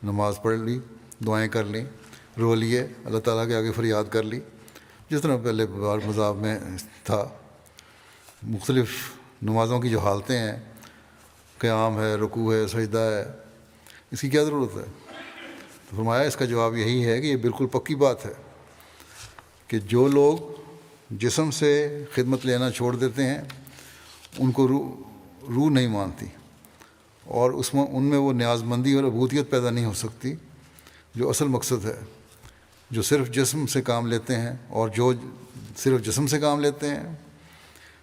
نماز پڑھ لی، دعائیں کر لیں، رو لیے، اللہ تعالیٰ کے آگے فریاد کر لی، جس طرح پہلے بار مذاہب میں تھا۔ مختلف نمازوں کی جو حالتیں ہیں، قیام ہے، رکوع ہے، سجدہ ہے، اس کی کیا ضرورت ہے؟ تو فرمایا اس کا جواب یہی ہے کہ یہ بالکل پکی بات ہے کہ جو لوگ جسم سے خدمت لینا چھوڑ دیتے ہیں ان کو روح نہیں مانتی، اور ان میں وہ نیاز مندی اور عبودیت پیدا نہیں ہو سکتی جو اصل مقصد ہے۔ جو صرف جسم سے کام لیتے ہیں، اور جو صرف جسم سے کام لیتے ہیں،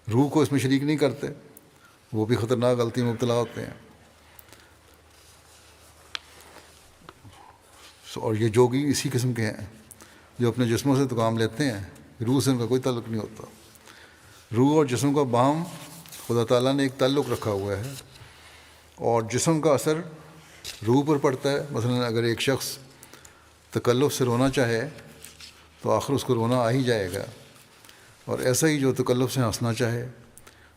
روح کو اس میں شریک نہیں کرتے، وہ بھی خطرناک غلطی میں مبتلا ہوتے ہیں۔ اور یہ جوگی اسی قسم کے ہیں جو اپنے جسموں سے تو کام لیتے ہیں، روح سے ان کا کوئی تعلق نہیں ہوتا۔ روح اور جسم کا باہم خدا تعالیٰ نے ایک تعلق رکھا ہوا ہے، اور جسم کا اثر روح پر پڑتا ہے۔ مثلا اگر ایک شخص تکلف سے رونا چاہے تو آخر اس کو رونا آ ہی جائے گا، اور ایسا ہی جو تکلف سے ہنسنا چاہے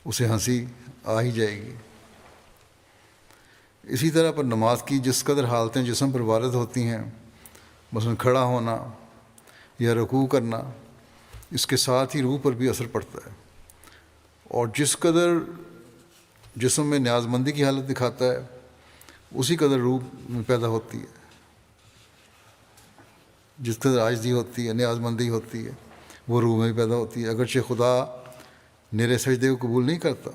اسے ہنسی آ ہی جائے گی۔ اسی طرح پر نماز کی جس قدر حالتیں جسم پر وارد ہوتی ہیں، مثلا کھڑا ہونا یا رکوع کرنا، اس کے ساتھ ہی روح پر بھی اثر پڑتا ہے، اور جس قدر جسم میں نیاز مندی کی حالت دکھاتا ہے اسی قدر روح میں پیدا ہوتی ہے۔ جس قدر عاجزی ہوتی ہے، نیاز مندی ہوتی ہے، وہ روح میں بھی پیدا ہوتی ہے۔ اگرچہ خدا میرے سجدے کو قبول نہیں کرتا،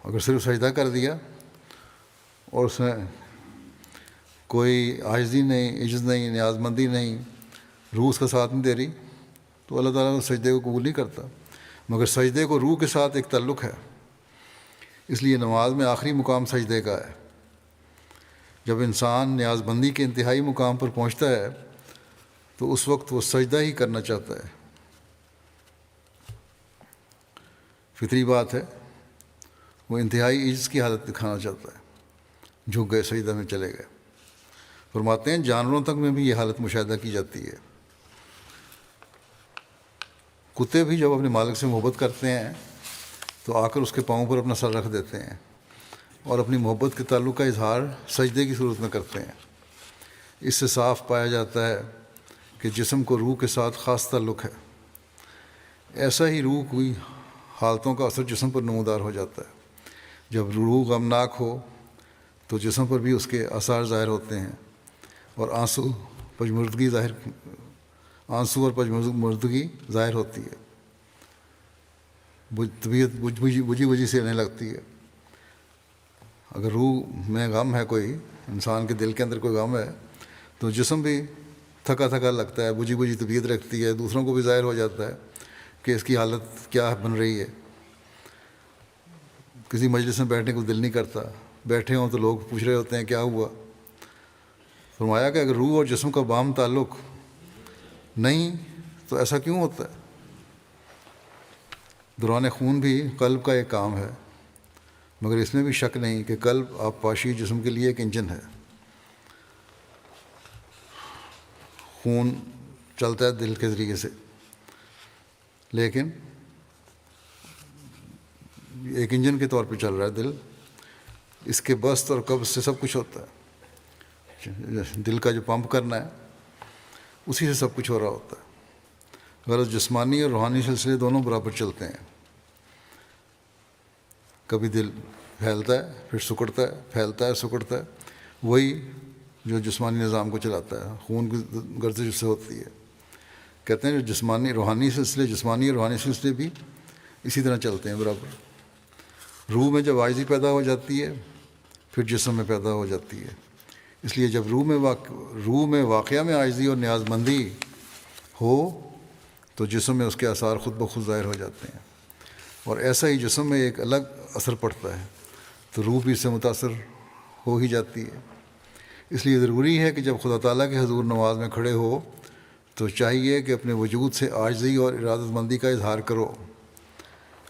اگر صرف سجدہ کر دیا اور اس میں کوئی عاجزی نہیں، عجز نہیں، نیاز مندی نہیں، روح اس کا ساتھ نہیں دے رہی، تو اللہ تعالیٰ سجدے کو قبول نہیں کرتا۔ مگر سجدے کو روح کے ساتھ ایک تعلق ہے، اس لیے نماز میں آخری مقام سجدے کا ہے۔ جب انسان نیاز بندی کے انتہائی مقام پر پہنچتا ہے تو اس وقت وہ سجدہ ہی کرنا چاہتا ہے۔ فطری بات ہے، وہ انتہائی عجز کی حالت دکھانا چاہتا ہے، جھک گئے، سجدہ میں چلے گئے۔ فرماتے ہیں جانوروں تک میں بھی یہ حالت مشاہدہ کی جاتی ہے۔ کتے بھی جب اپنے مالک سے محبت کرتے ہیں تو آ کر اس کے پاؤں پر اپنا سر رکھ دیتے ہیں، اور اپنی محبت کے تعلق کا اظہار سجدے کی صورت میں کرتے ہیں۔ اس سے صاف پایا جاتا ہے کہ جسم کو روح کے ساتھ خاص تعلق ہے۔ ایسا ہی روح کی حالتوں کا اثر جسم پر نمودار ہو جاتا ہے۔ جب روح غمناک ہو تو جسم پر بھی اس کے آثار ظاہر ہوتے ہیں، اور آنسو اور پژمردگی ظاہر ہوتی ہے، طبیعت بجھی سے رہنے لگتی ہے۔ اگر روح میں غم ہے، کوئی انسان کے دل کے اندر کوئی غم ہے، تو جسم بھی تھکا تھکا لگتا ہے، بجھی طبیعت رکھتی ہے، دوسروں کو بھی ظاہر ہو جاتا ہے کہ اس کی حالت کیا بن رہی ہے۔ کسی مجلس میں بیٹھنے کو دل نہیں کرتا، بیٹھے ہوں تو لوگ پوچھ رہے ہوتے ہیں کیا ہوا۔ فرمایا کہ اگر روح اور جسم کا باہم تعلق نہیں تو ایسا کیوں ہوتا ہے؟ دوران خون بھی قلب کا ایک کام ہے، مگر اس میں بھی شک نہیں کہ قلب آبپاشی جسم کے لیے ایک انجن ہے. خون چلتا ہے دل کے ذریعے سے، لیکن ایک انجن کے طور پہ چل رہا ہے دل. اس کے بست اور قبض سے سب کچھ ہوتا ہے. دل کا جو پمپ کرنا ہے اسی سے سب کچھ ہو رہا ہوتا ہے. غرض جسمانی اور روحانی سلسلے دونوں برابر چلتے ہیں. کبھی دل پھیلتا ہے پھر سکڑتا ہے، پھیلتا ہے سکڑتا ہے. وہی جو جسمانی نظام کو چلاتا ہے، خون کی گردش اس سے ہوتی ہے. کہتے ہیں جو جسمانی اور روحانی سلسلے بھی اسی طرح چلتے ہیں برابر. روح میں جب عاجزی پیدا ہو جاتی ہے پھر جسم میں پیدا ہو جاتی ہے. اس لیے جب روح میں واقعہ میں عاجزی اور نیاز مندی ہو تو جسم میں اس کے آثار خود بخود ظاہر ہو جاتے ہیں. اور ایسا ہی جسم میں ایک الگ اثر پڑتا ہے تو روح بھی اس سے متاثر ہو ہی جاتی ہے. اس لیے ضروری ہے کہ جب خدا تعالیٰ کے حضور نماز میں کھڑے ہو تو چاہیے کہ اپنے وجود سے عاجزی اور ارادت مندی کا اظہار کرو.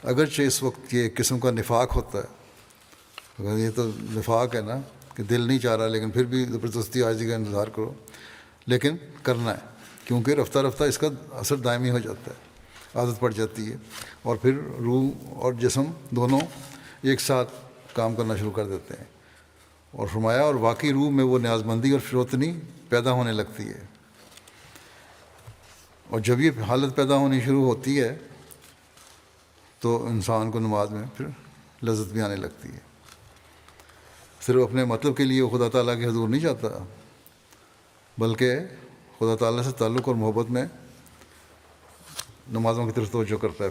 اگرچہ اس وقت یہ ایک قسم کا نفاق ہوتا ہے. اگر یہ تو نفاق ہے نا کہ دل نہیں چاہ رہا لیکن پھر بھی زبردستی عاجزی کا اظہار کرو، لیکن کرنا ہے کیونکہ رفتہ رفتہ اس کا اثر دائمی ہو جاتا ہے، عادت پڑ جاتی ہے، اور پھر روح اور جسم دونوں ایک ساتھ کام کرنا شروع کر دیتے ہیں. اور فرمایا اور واقعی روح میں وہ نیاز مندی اور فروتنی پیدا ہونے لگتی ہے. اور جب یہ حالت پیدا ہونی شروع ہوتی ہے تو انسان کو نماز میں پھر لذت بھی آنے لگتی ہے. صرف اپنے مطلب کے لیے وہ خدا تعالیٰ کے حضور نہیں جاتا، بلکہ خدا تعالیٰ سے تعلق اور محبت میں نمازوں کی طرف توجہ کرتا ہے.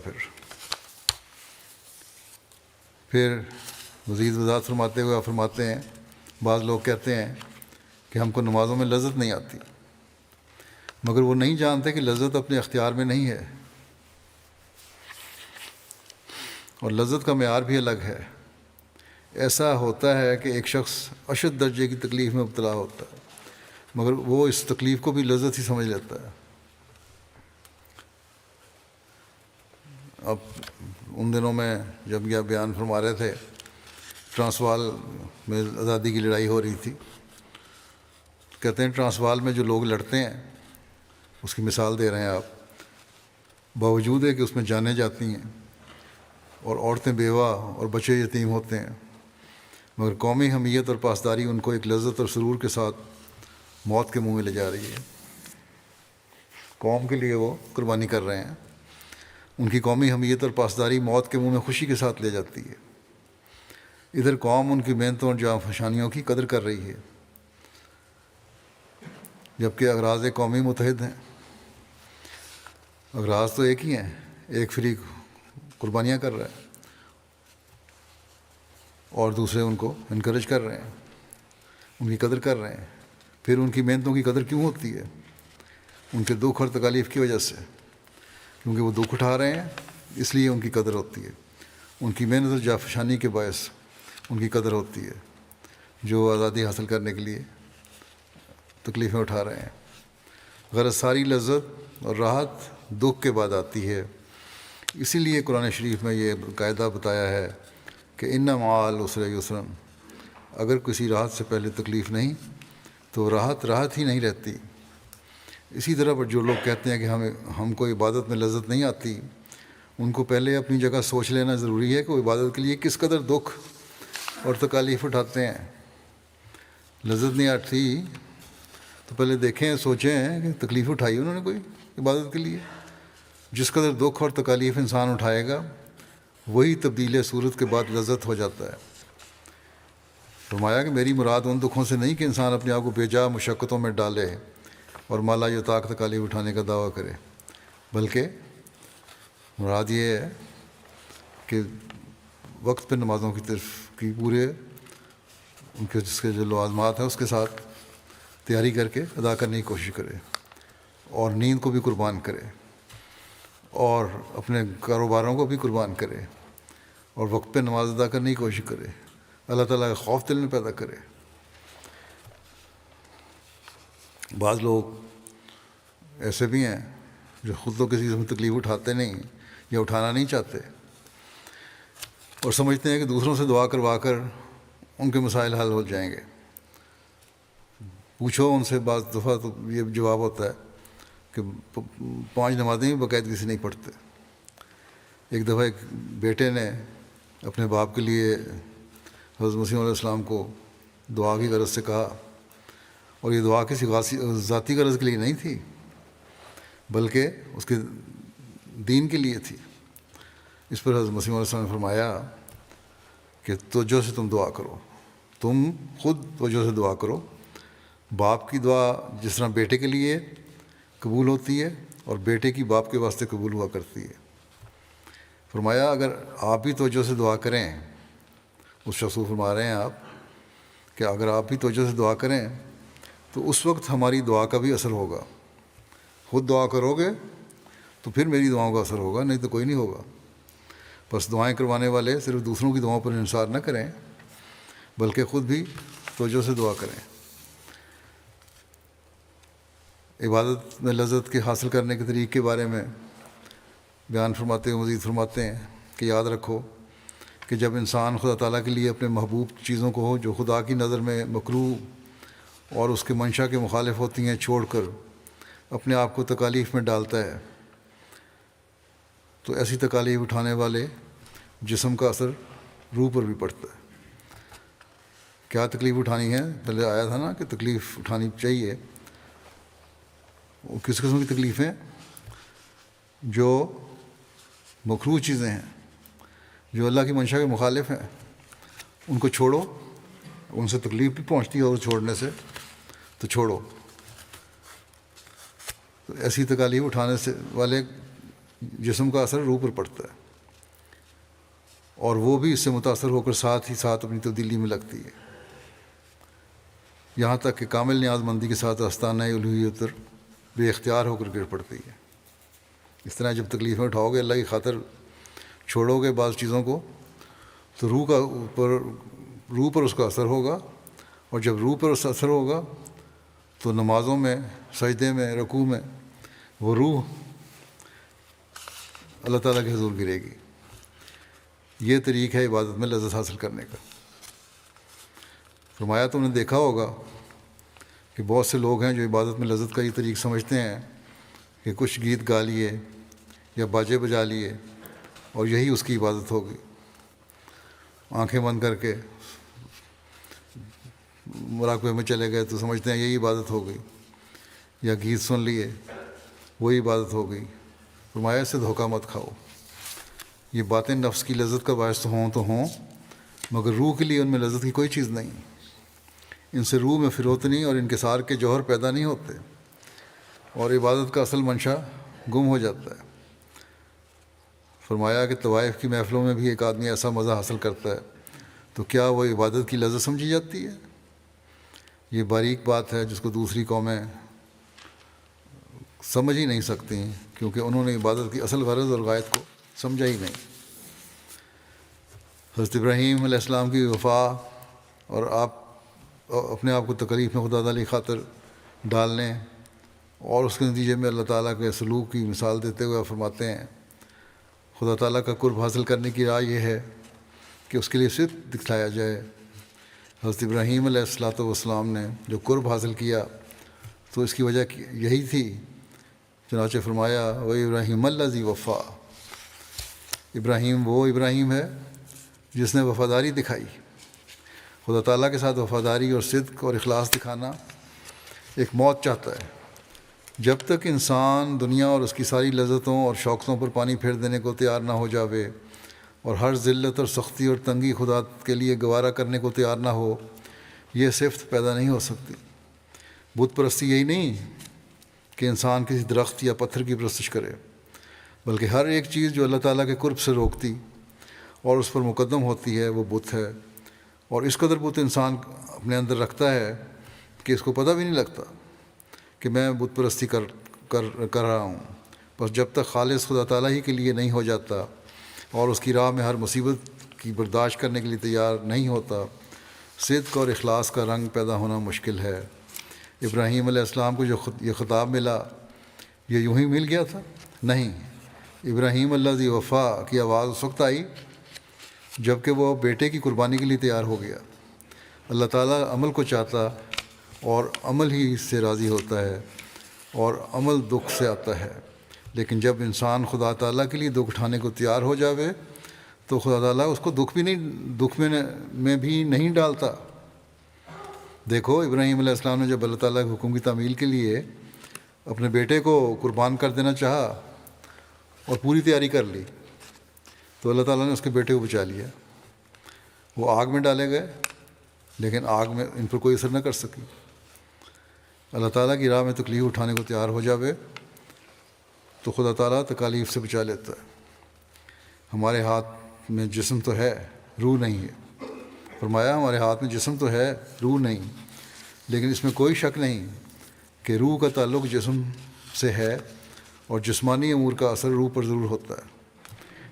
پھر مزید وضاحت فرماتے ہوئے آپ فرماتے ہیں بعض لوگ کہتے ہیں کہ ہم کو نمازوں میں لذت نہیں آتی، مگر وہ نہیں جانتے کہ لذت اپنے اختیار میں نہیں ہے، اور لذت کا معیار بھی الگ ہے. ایسا ہوتا ہے کہ ایک شخص اشد درجے کی تکلیف میں مبتلا ہوتا ہے مگر وہ اس تکلیف کو بھی لذت ہی سمجھ لیتا ہے. اب ان دنوں میں جب یہ بیان فرما رہے تھے ٹرانسوال میں آزادی کی لڑائی ہو رہی تھی. کہتے ہیں ٹرانسوال میں جو لوگ لڑتے ہیں اس کی مثال دے رہے ہیں آپ، باوجود ہے کہ اس میں جانیں جاتی ہیں اور عورتیں بیوہ اور بچے یتیم ہوتے ہیں، مگر قومی حمیت اور پاسداری ان کو ایک لذت اور سرور کے ساتھ موت کے منہ میں لے جا رہی ہے. قوم کے لیے وہ قربانی کر رہے ہیں، ان کی قومی حمیت اور پاسداری موت کے منہ میں خوشی کے ساتھ لے جاتی ہے. ادھر قوم ان کی محنتوں اور جانفشانیوں کی قدر کر رہی ہے، جبکہ اغراض قومی متحد ہیں. اغراض تو ایک ہی ہیں، ایک فریق قربانیاں کر رہا ہے اور دوسرے ان کو انکریج کر رہے ہیں، ان کی قدر کر رہے ہیں. پھر ان کی محنتوں کی قدر کیوں ہوتی ہے؟ ان کے دکھ اور تکالیف کی وجہ سے، کیونکہ وہ دکھ اٹھا رہے ہیں اس لیے ان کی قدر ہوتی ہے. ان کی محنت اور جافشانی کے باعث ان کی قدر ہوتی ہے جو آزادی حاصل کرنے کے لیے تکلیفیں اٹھا رہے ہیں. غرض ساری لذت اور راحت دکھ کے بعد آتی ہے. اسی لیے قرآن شریف میں یہ قاعدہ بتایا ہے کہ ان مع العسر یسرا، اگر کسی راحت سے پہلے تکلیف نہیں تو راحت ہی نہیں رہتی. اسی طرح پر جو لوگ کہتے ہیں کہ ہم کو عبادت میں لذت نہیں آتی، ان کو پہلے اپنی جگہ سوچ لینا ضروری ہے کہ وہ عبادت کے لیے کس قدر دکھ اور تکالیف اٹھاتے ہیں. لذت نہیں آتی تو پہلے دیکھیں سوچیں کہ تکلیف اٹھائی انہوں نے کوئی عبادت کے لیے. جس قدر دکھ اور تکالیف انسان اٹھائے گا وہی تبدیل صورت کے بعد لذت ہو جاتا ہے. فرمایا کہ میری مراد ان دکھوں سے نہیں کہ انسان اپنے آپ کو بے جا مشقتوں میں ڈالے اور مالا یطاق تکالیف اٹھانے کا دعویٰ کرے، بلکہ مراد یہ ہے کہ وقت پہ نمازوں کی طرف کی پورے ان کے جس کے جو لوازمات ہیں اس کے ساتھ تیاری کر کے ادا کرنے کی کوشش کرے، اور نیند کو بھی قربان کرے، اور اپنے کاروباروں کو بھی قربان کرے، اور وقت پہ نماز ادا کرنے کی کوشش کرے. اللہ تعالیٰ کا خوف دل میں پیدا کرے. بعض لوگ ایسے بھی ہیں جو خود تو کسی قسم کی تکلیف اٹھاتے نہیں یا اٹھانا نہیں چاہتے، اور سمجھتے ہیں کہ دوسروں سے دعا کروا کر ان کے مسائل حل ہو جائیں گے۔ پوچھو ان سے، بعض دفعہ تو یہ جواب ہوتا ہے کہ 5 نمازیں بھی باقاعدگی سے نہیں پڑھتے۔ ایک دفعہ ایک بیٹے نے اپنے باپ کے لیے حضرت مسیح علیہ السلام کو دعا کی غرض سے کہا، اور یہ دعا کسی ذاتی غرض کے لیے نہیں تھی بلکہ اس کے دین کے لیے تھی۔ اس پر حضرت مسیح علیہ السلام نے فرمایا کہ توجہ سے تم دعا کرو، تم خود توجہ سے دعا کرو۔ باپ کی دعا جس طرح بیٹے کے لیے قبول ہوتی ہے اور بیٹے کی باپ کے واسطے قبول ہوا کرتی ہے۔ فرمایا اگر آپ بھی توجہ سے دعا کریں، اس شخص کو فرما رہے ہیں آپ کہ اگر آپ بھی توجہ سے دعا کریں تو اس وقت ہماری دعا کا بھی اثر ہوگا۔ خود دعا کرو گے تو پھر میری دعاؤں کا اثر ہوگا، نہیں تو کوئی نہیں ہوگا۔ بس دعائیں کروانے والے صرف دوسروں کی دعاؤں پر انحصار نہ کریں بلکہ خود بھی توجہ سے دعا کریں۔ عبادت میں لذت کے حاصل کرنے کے طریقے کے بارے میں بیان فرماتے ہوئے مزید فرماتے ہیں کہ یاد رکھو کہ جب انسان خدا تعالیٰ کے لیے اپنے محبوب چیزوں کو جو خدا کی نظر میں مکروہ اور اس کے منشا کے مخالف ہوتی ہیں چھوڑ کر اپنے آپ کو تکالیف میں ڈالتا ہے تو ایسی تکالیف اٹھانے والے جسم کا اثر روح پر بھی پڑتا ہے۔ کیا تکلیف اٹھانی ہے؟ پہلے آیا تھا نا کہ تکلیف اٹھانی چاہیے۔ وہ کس قسم کی تکلیفیں؟ جو مکروہ چیزیں ہیں، جو اللہ کی منشا کے مخالف ہیں، ان کو چھوڑو۔ ان سے تکلیف بھی پہنچتی ہے اور چھوڑنے سے تو چھوڑو۔ تو ایسی تکالیف اٹھانے سے والے جسم کا اثر روح پر پڑتا ہے اور وہ بھی اس سے متاثر ہو کر ساتھ ہی ساتھ اپنی تبدیلی میں لگتی ہے، یہاں تک کہ کامل نیاز مندی کے ساتھ آستانہ الوہیت پر بے اختیار ہو کر گر پڑتی ہے۔ اس طرح جب تکلیفیں اٹھاؤ گے، اللہ کی خاطر چھوڑو گے بعض چیزوں کو، تو روح پر اس کا اثر ہوگا، اور جب روح پر اس کا اثر ہوگا تو نمازوں میں، سجدے میں، رکوع میں وہ روح اللہ تعالیٰ کے حضور گرے گی۔ یہ طریقہ ہے عبادت میں لذت حاصل کرنے کا۔ فرمایا تم نے دیکھا ہوگا کہ بہت سے لوگ ہیں جو عبادت میں لذت کا یہ طریق سمجھتے ہیں کہ کچھ گیت گا لیے یا باجے بجا لیے اور یہی اس کی عبادت ہوگی۔ آنکھیں بند کر کے مراقبے میں چلے گئے تو سمجھتے ہیں یہی عبادت ہو گئی، یا گیت سن لیے وہی عبادت ہو گئی۔ فرمایا سے دھوکہ مت کھاؤ۔ یہ باتیں نفس کی لذت کا باعث تو ہوں مگر روح کے لیے ان میں لذت کی کوئی چیز نہیں۔ ان سے روح میں فروتنی اور انکسار کے جوہر پیدا نہیں ہوتے اور عبادت کا اصل منشا گم ہو جاتا ہے۔ فرمایا کہ طوائف کی محفلوں میں بھی ایک آدمی ایسا مزہ حاصل کرتا ہے تو کیا وہ عبادت کی لذت سمجھی جاتی ہے؟ یہ باریک بات ہے جس کو دوسری قومیں سمجھ ہی نہیں سکتی کیونکہ انہوں نے عبادت کی اصل غرض اور غایت کو سمجھا ہی نہیں۔ حضرت ابراہیم علیہ السلام کی وفا اور آپ اپنے آپ کو تکلیف میں خدا تعالیٰ کی خاطر ڈالنے اور اس کے نتیجے میں اللہ تعالیٰ کے سلوک کی مثال دیتے ہوئے آپ فرماتے ہیں خدا تعالیٰ کا قرب حاصل کرنے کی راہ یہ ہے کہ اس کے لیے صرف دکھلایا جائے۔ حضرت ابراہیم علیہ السلام نے جو قرب حاصل کیا تو اس کی وجہ یہی تھی، چنانچہ فرمایا وہ ابراہیم الذی وفا، ابراہیم وہ ابراہیم ہے جس نے وفاداری دکھائی۔ خدا تعالیٰ کے ساتھ وفاداری اور صدق اور اخلاص دکھانا ایک موت چاہتا ہے۔ جب تک انسان دنیا اور اس کی ساری لذتوں اور شوقوں پر پانی پھیر دینے کو تیار نہ ہو جاوے اور ہر ذلت اور سختی اور تنگی خدا کے لیے گوارا کرنے کو تیار نہ ہو، یہ صفت پیدا نہیں ہو سکتی۔ بت پرستی یہی نہیں کہ انسان کسی درخت یا پتھر کی پرستش کرے، بلکہ ہر ایک چیز جو اللہ تعالیٰ کے قرب سے روکتی اور اس پر مقدم ہوتی ہے وہ بت ہے، اور اس قدر بت انسان اپنے اندر رکھتا ہے کہ اس کو پتہ بھی نہیں لگتا کہ میں بت پرستی کر رہا ہوں۔ بس جب تک خالص خدا تعالیٰ ہی کے لیے نہیں ہو جاتا اور اس کی راہ میں ہر مصیبت کی برداشت کرنے کے لیے تیار نہیں ہوتا، صدق اور اخلاص کا رنگ پیدا ہونا مشکل ہے۔ ابراہیم علیہ السلام کو جو یہ خطاب ملا یہ یوں ہی مل گیا تھا؟ نہیں، ابراہیم الذی وفا کی آواز اس وقت آئی جب کہ وہ بیٹے کی قربانی کے لیے تیار ہو گیا۔ اللہ تعالیٰ عمل کو چاہتا اور عمل ہی اس سے راضی ہوتا ہے، اور عمل دکھ سے آتا ہے۔ لیکن جب انسان خدا تعالیٰ کے لیے دکھ اٹھانے کو تیار ہو جاوے تو خدا تعالیٰ اس کو دکھ میں بھی نہیں ڈالتا۔ دیکھو ابراہیم علیہ السلام نے جب اللہ تعالیٰ کے حکم کی تعمیل کے لیے اپنے بیٹے کو قربان کر دینا چاہا اور پوری تیاری کر لی، تو اللہ تعالیٰ نے اس کے بیٹے کو بچا لیا۔ وہ آگ میں ڈالے گئے لیکن آگ میں ان پر کوئی اثر نہ کر سکی۔ اللہ تعالیٰ کی راہ میں تکلیف اٹھانے کو تیار ہو جاوے تو خدا تعالیٰ تکالیف سے بچا لیتا ہے۔ ہمارے ہاتھ میں جسم تو ہے، روح نہیں ہے۔ فرمایا ہمارے ہاتھ میں جسم تو ہے، روح نہیں، لیکن اس میں کوئی شک نہیں کہ روح کا تعلق جسم سے ہے اور جسمانی امور کا اثر روح پر ضرور ہوتا ہے۔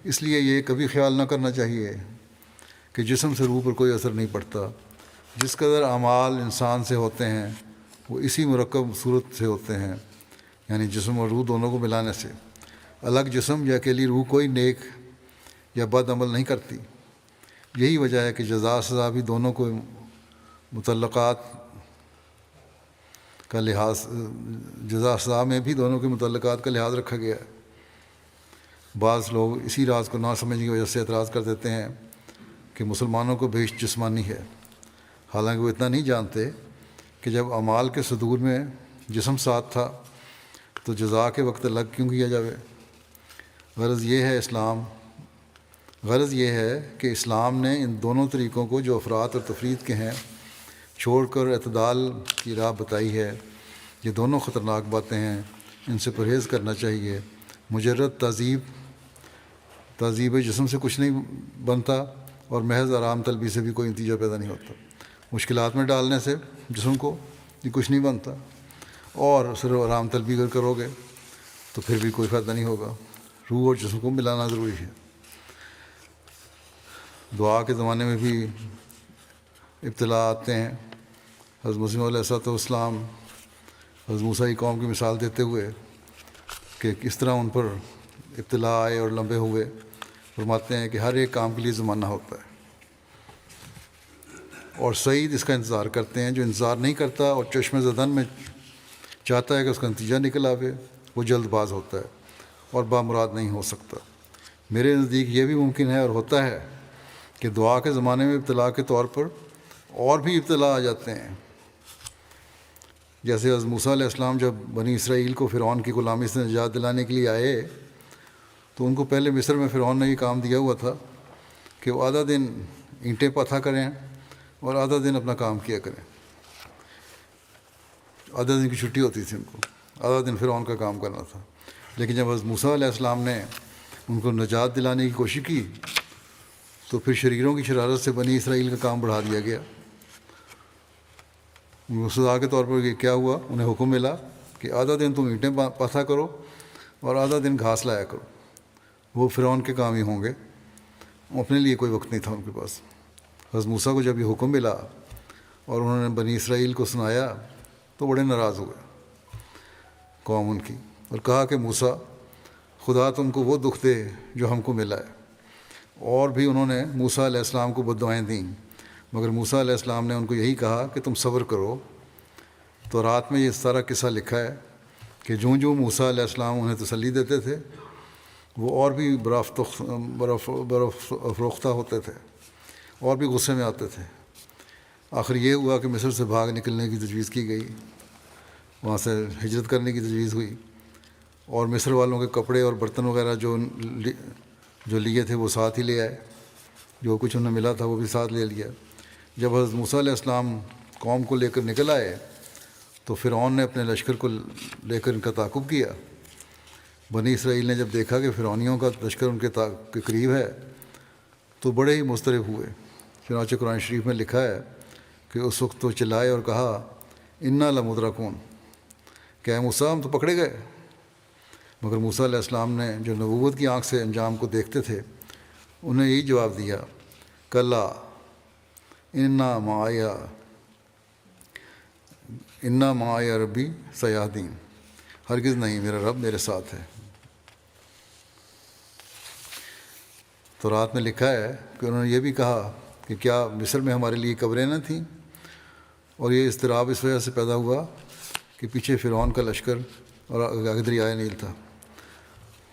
اس لیے یہ کبھی خیال نہ کرنا چاہیے کہ جسم سے روح پر کوئی اثر نہیں پڑتا۔ جس قدر اعمال انسان سے ہوتے ہیں وہ اسی مرکب صورت سے ہوتے ہیں، یعنی جسم اور روح دونوں کو ملانے سے۔ الگ جسم یا اکیلی روح کوئی نیک یا بد عمل نہیں کرتی۔ یہی وجہ ہے کہ جزا سزا بھی دونوں کو متعلقات کا لحاظ جزا سزا میں بھی دونوں کے متعلقات کا لحاظ رکھا گیا ہے۔ بعض لوگ اسی راز کو نہ سمجھنے کی وجہ سے اعتراض کر دیتے ہیں کہ مسلمانوں کو بہشت جسمانی ہے، حالانکہ وہ اتنا نہیں جانتے کہ جب اعمال کے صدور میں جسم ساتھ تھا تو جزا کے وقت الگ کیوں کیا جاوے۔ غرض یہ ہے کہ اسلام نے ان دونوں طریقوں کو جو افراط اور تفرید کے ہیں چھوڑ کر اعتدال کی راہ بتائی ہے۔ یہ دونوں خطرناک باتیں ہیں، ان سے پرہیز کرنا چاہیے۔ مجرد تہذیب جسم سے کچھ نہیں بنتا اور محض آرام طلبی سے بھی کوئی نتیجہ پیدا نہیں ہوتا۔ مشکلات میں ڈالنے سے جسم کو یہ کچھ نہیں بنتا، اور صرف آرام طلبی اگر کرو گے تو پھر بھی کوئی فائدہ نہیں ہوگا۔ روح اور جسم کو ملانا ضروری ہے۔ دعا کے زمانے میں بھی ابتلا آتے ہیں۔ حضرت مسیح علیہ السلام حضرت موسیٰ کی قوم کی مثال دیتے ہوئے کہ کس طرح ان پر ابتلا آئے اور لمبے ہوئے، فرماتے ہیں کہ ہر ایک کام کے لیے زمانہ ہوتا ہے، اور سعید اس کا انتظار کرتے ہیں۔ جو انتظار نہیں کرتا اور چشم زدن میں چاہتا ہے کہ اس کا نتیجہ نکل آوے، وہ جلد باز ہوتا ہے اور بامراد نہیں ہو سکتا۔ میرے نزدیک یہ بھی ممکن ہے اور ہوتا ہے کہ دعا کے زمانے میں ابتلا کے طور پر اور بھی ابتلا آ جاتے ہیں۔ جیسے حضرت موسیٰ علیہ السلام جب بنی اسرائیل کو فرعون کی غلامی سے نجات دلانے کے لیے آئے تو ان کو پہلے مصر میں فرعون نے یہ کام دیا ہوا تھا کہ وہ آدھا دن اینٹیں پتھا کریں اور آدھا دن اپنا کام کیا کریں۔ آدھا دن کی چھٹی ہوتی تھی ان کو، آدھا دن فرعون کا کام کرنا تھا۔ لیکن جب حضرت موسیٰ علیہ السلام نے ان کو نجات دلانے کی کوشش کی تو پھر شریروں کی شرارت سے بنی اسرائیل کا کام بڑھا دیا گیا۔ سزا کے طور پر یہ کیا ہوا، انہیں حکم ملا کہ آدھا دن تم اینٹیں پتھا کرو اور آدھا دن گھاس لایا کرو۔ وہ فرعون کے کام ہی ہوں گے، اپنے لیے کوئی وقت نہیں تھا ان کے پاس۔ حضرت موسیٰ کو جب یہ حکم ملا اور انہوں نے بنی اسرائیل کو سنایا تو بڑے ناراض ہوئے قوم ان کی، اور کہا کہ موسیٰ خدا تم کو وہ دکھ دے جو ہم کو ملا ہے۔ اور بھی انہوں نے موسیٰ علیہ السلام کو بددعائیں دیں، مگر موسیٰ علیہ السلام نے ان کو یہی کہا کہ تم صبر کرو۔ تو رات میں یہ سارا قصہ لکھا ہے کہ جو موسیٰ علیہ السلام انہیں تسلی دیتے تھے وہ اور بھی برف افروختہ ہوتے تھے اور بھی غصے میں آتے تھے۔ آخر یہ ہوا کہ مصر سے بھاگ نکلنے کی تجویز کی گئی، وہاں سے ہجرت کرنے کی تجویز ہوئی، اور مصر والوں کے کپڑے اور برتن وغیرہ جو لیے تھے وہ ساتھ ہی لے آئے، جو کچھ انہیں ملا تھا وہ بھی ساتھ لے لیا۔ جب حضرت موسیٰ علیہ السلام قوم کو لے کر نکل آئے تو فرعون نے اپنے لشکر کو لے کر ان کا تعاقب کیا۔ بنی اسرائیل نے جب دیکھا کہ فرعونیوں کا لشکر ان کے قریب ہے تو بڑے ہی مضطرب ہوئے۔ چنانچہ قرآن شریف میں لکھا ہے کہ اس وقت تو چلائے اور کہا انا لمدرکون، کہ اے موسیٰ ہم تو پکڑے گئے۔ مگر موسیٰ علیہ السلام نے جو نبوت کی آنکھ سے انجام کو دیکھتے تھے انہیں یہی جواب دیا، کلا انا معی ربی سیہدین، ہرگز نہیں، میرا رب میرے ساتھ ہے۔ تورات میں لکھا ہے کہ انہوں نے یہ بھی کہا کہ کیا مصر میں ہمارے لیے قبریں نہ تھیں؟ اور یہ اضطراب اس وجہ سے پیدا ہوا کہ پیچھے فرعون کا لشکر اور آگے دریائے نیل تھا۔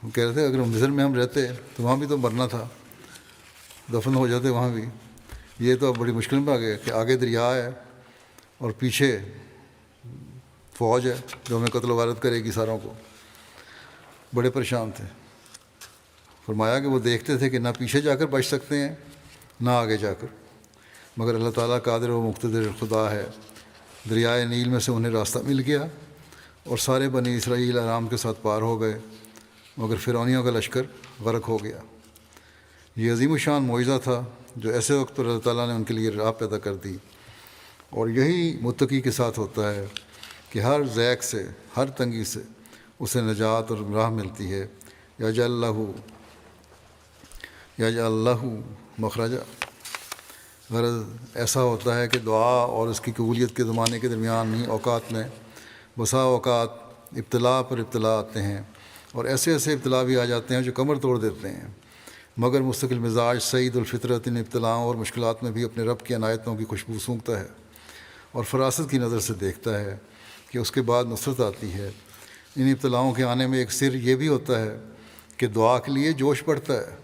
وہ کہہ رہے تھے اگر مصر میں ہم رہتے تو وہاں بھی تو مرنا تھا، دفن ہو جاتے وہاں بھی۔ یہ تو اب بڑی مشکل میں آ گیا کہ آگے دریا ہے اور پیچھے فوج ہے جو ہمیں قتل و غارت کرے گی ساروں کو۔ بڑے پریشان تھے۔ فرمایا کہ وہ دیکھتے تھے کہ نہ پیچھے جا کر بچ سکتے ہیں نہ آگے جا کر، مگر اللہ تعالیٰ قادر و مقتدر خدا ہے۔ دریائے نیل میں سے انہیں راستہ مل گیا اور سارے بنی اسرائیل آرام کے ساتھ پار ہو گئے، مگر فرعونیوں کا لشکر غرق ہو گیا۔ یہ عظیم الشان معجزہ تھا جو ایسے وقت پر اللہ تعالیٰ نے ان کے لیے راہ پیدا کر دی، اور یہی متقی کے ساتھ ہوتا ہے کہ ہر ضیق سے، ہر تنگی سے اسے نجات اور راہ ملتی ہے۔ یجعل اللہ مخرجا، غرض ایسا ہوتا ہے کہ دعا اور اس کی قبولیت کے زمانے کے درمیانی اوقات میں بسا اوقات ابتلا پر ابتلا آتے ہیں، اور ایسے ایسے ابتلا بھی آ جاتے ہیں جو کمر توڑ دیتے ہیں، مگر مستقل مزاج سعید الفطرت ان ابتلاؤں اور مشکلات میں بھی اپنے رب کی عنایتوں کی خوشبو سونگھتا ہے اور فراست کی نظر سے دیکھتا ہے کہ اس کے بعد نصرت آتی ہے۔ ان ابتلاؤں کے آنے میں ایک سر یہ بھی ہوتا ہے کہ دعا کے لیے جوش بڑھتا ہے،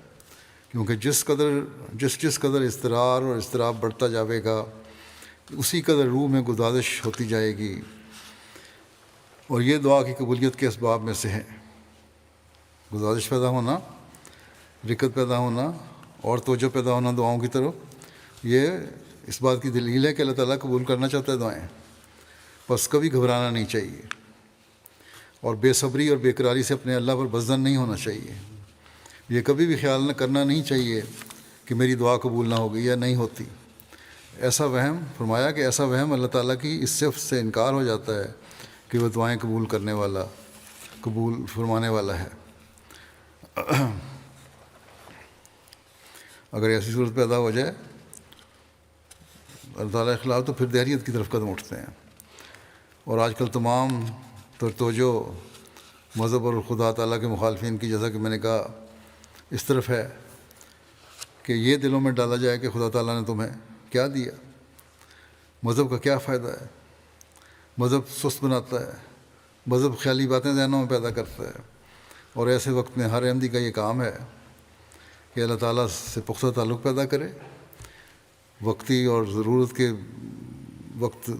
کیونکہ جس قدر اضطرار اور اضطراب بڑھتا جاوے گا اسی قدر روح میں گدازش ہوتی جائے گی، اور یہ دعا کی قبولیت کے اسباب میں سے ہے۔ گدازش پیدا ہونا، رکت پیدا ہونا اور توجہ پیدا ہونا دعاؤں کی طرف، یہ اس بات کی دلیل ہے کہ اللہ تعالیٰ قبول کرنا چاہتا ہے دعائیں۔ بس کبھی گھبرانا نہیں چاہیے، اور بے صبری اور بے قراری سے اپنے اللہ پر بزدل نہیں ہونا چاہیے۔ یہ کبھی بھی خیال نہ کرنا نہیں چاہیے کہ میری دعا قبول نہ ہوگی یا نہیں ہوتی۔ ایسا وہم، فرمایا کہ ایسا وہم اللہ تعالیٰ کی اس صفت سے انکار ہو جاتا ہے کہ وہ دعائیں قبول فرمانے والا ہے۔ اگر ایسی صورت پیدا ہو جائے اللہ تعالیٰ کے خلاف، تو پھر دہریت کی طرف قدم اٹھتے ہیں، اور آج کل تمام توجہ مذہب اور خدا تعالیٰ کے مخالفین کی، جیسا کہ میں نے کہا، اس طرف ہے کہ یہ دلوں میں ڈالا جائے کہ خدا تعالیٰ نے تمہیں کیا دیا، مذہب کا کیا فائدہ ہے، مذہب سست بناتا ہے، مذہب خیالی باتیں ذہنوں میں پیدا کرتا ہے۔ اور ایسے وقت میں ہر احمدی کا یہ کام ہے کہ اللہ تعالیٰ سے پختہ تعلق پیدا کرے، وقتی اور ضرورت کے وقت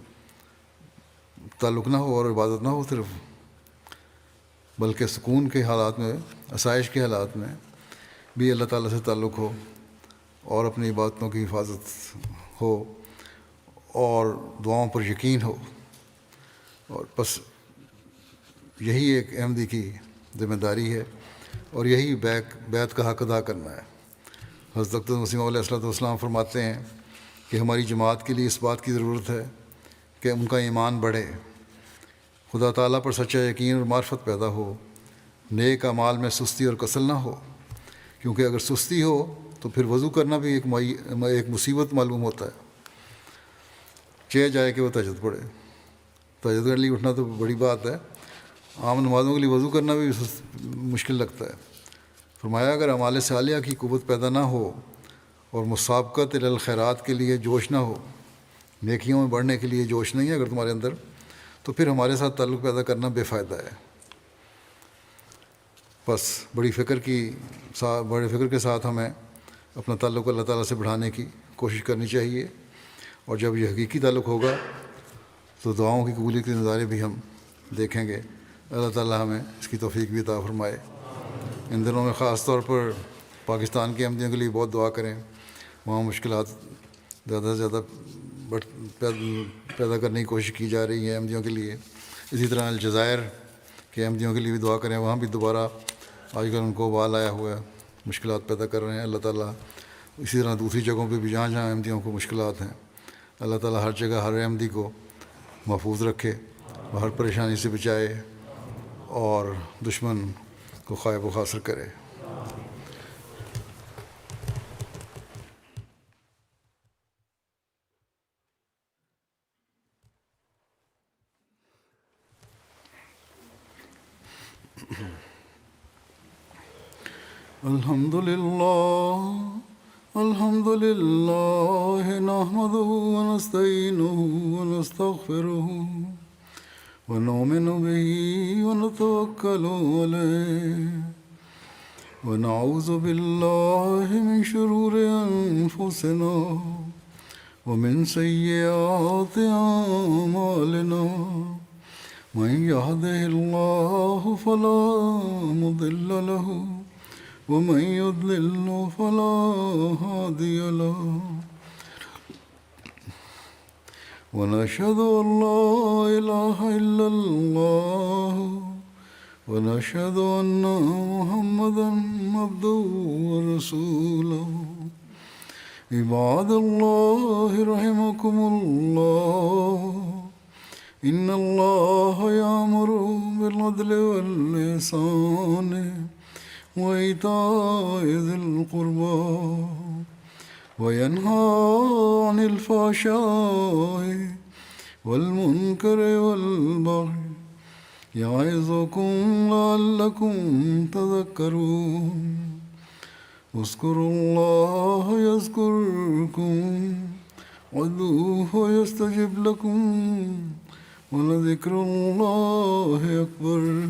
تعلق نہ ہو اور عبادت نہ ہو صرف، بلکہ سکون کے حالات میں، آسائش کے حالات میں بھی اللہ تعالیٰ سے تعلق ہو اور اپنی عبادتوں کی حفاظت ہو اور دعاؤں پر یقین ہو۔ اور بس یہی ایک احمدی کی ذمہ داری ہے، اور یہی بیعت کا حق ادا کرنا ہے۔ حضرت اقدس مسیح علیہ الصلوۃ والسلام فرماتے ہیں کہ ہماری جماعت کے لیے اس بات کی ضرورت ہے کہ ان کا ایمان بڑھے، خدا تعالیٰ پر سچا یقین اور معرفت پیدا ہو، نیک اعمال میں سستی اور کسل نہ ہو، کیونکہ اگر سستی ہو تو پھر وضو کرنا بھی ایک مصیبت معلوم ہوتا ہے۔ چاہے جائے کہ وہ تہجد پڑھے، تہجد کے لیے اٹھنا تو بڑی بات ہے، عام نمازوں کے لیے وضو کرنا بھی مشکل لگتا ہے۔ فرمایا اگر اعمال صالحہ کی قوت پیدا نہ ہو اور مسابقت الی الخیرات کے لیے جوش نہ ہو، نیکیوں میں بڑھنے کے لیے جوش نہیں ہے اگر تمہارے اندر، تو پھر ہمارے ساتھ تعلق پیدا کرنا بے فائدہ ہے۔ بس بڑے فکر کے ساتھ ہمیں اپنا تعلق اللہ تعالیٰ سے بڑھانے کی کوشش کرنی چاہیے، اور جب یہ حقیقی تعلق ہوگا تو دعاؤں کی قبولیت کے نظارے بھی ہم دیکھیں گے۔ اللہ تعالیٰ ہمیں اس کی توفیق بھی عطا فرمائے۔ ان دنوں میں خاص طور پر پاکستان کے احمدیوں کے لیے بہت دعا کریں، وہاں مشکلات زیادہ سے زیادہ پیدا کرنے کی کوشش کی جا رہی ہے احمدیوں کے لیے۔ اسی طرح الجزائر کے احمدیوں کے لیے بھی دعا کریں، وہاں بھی دوبارہ آج کل ان کو وبال آیا ہوا ہے، مشکلات پیدا کر رہے ہیں۔ اللہ تعالیٰ اسی طرح دوسری جگہوں پہ بھی جہاں جہاں احمدیوں کو مشکلات ہیں، اللہ تعالیٰ ہر جگہ ہر احمدی کو محفوظ رکھے، ہر پریشانی سے بچائے اور دشمن کو خائب و خاسر کرے۔ الحمد لله نحمده ونستعينه ونستغفره ونؤمن به ونتوكل عليه ونعوذ بالله من شرور أنفسنا ومن سيئات أعمالنا من يهده الله فلا مضل له ومن يضلل فلا هادي له ونشهد أن لا إله إلا الله ونشهد أن محمدا عبده ورسوله عباد الله رحمكم الله إن الله يأمر بالعدل والإحسان وإيتاء ذي القربى وينهى عن الفحشاء والمنكر والبغي يعظكم لعلكم تذكرون اذكروا الله يذكركم وادعوه يستجب لكم ولذكر الله أكبر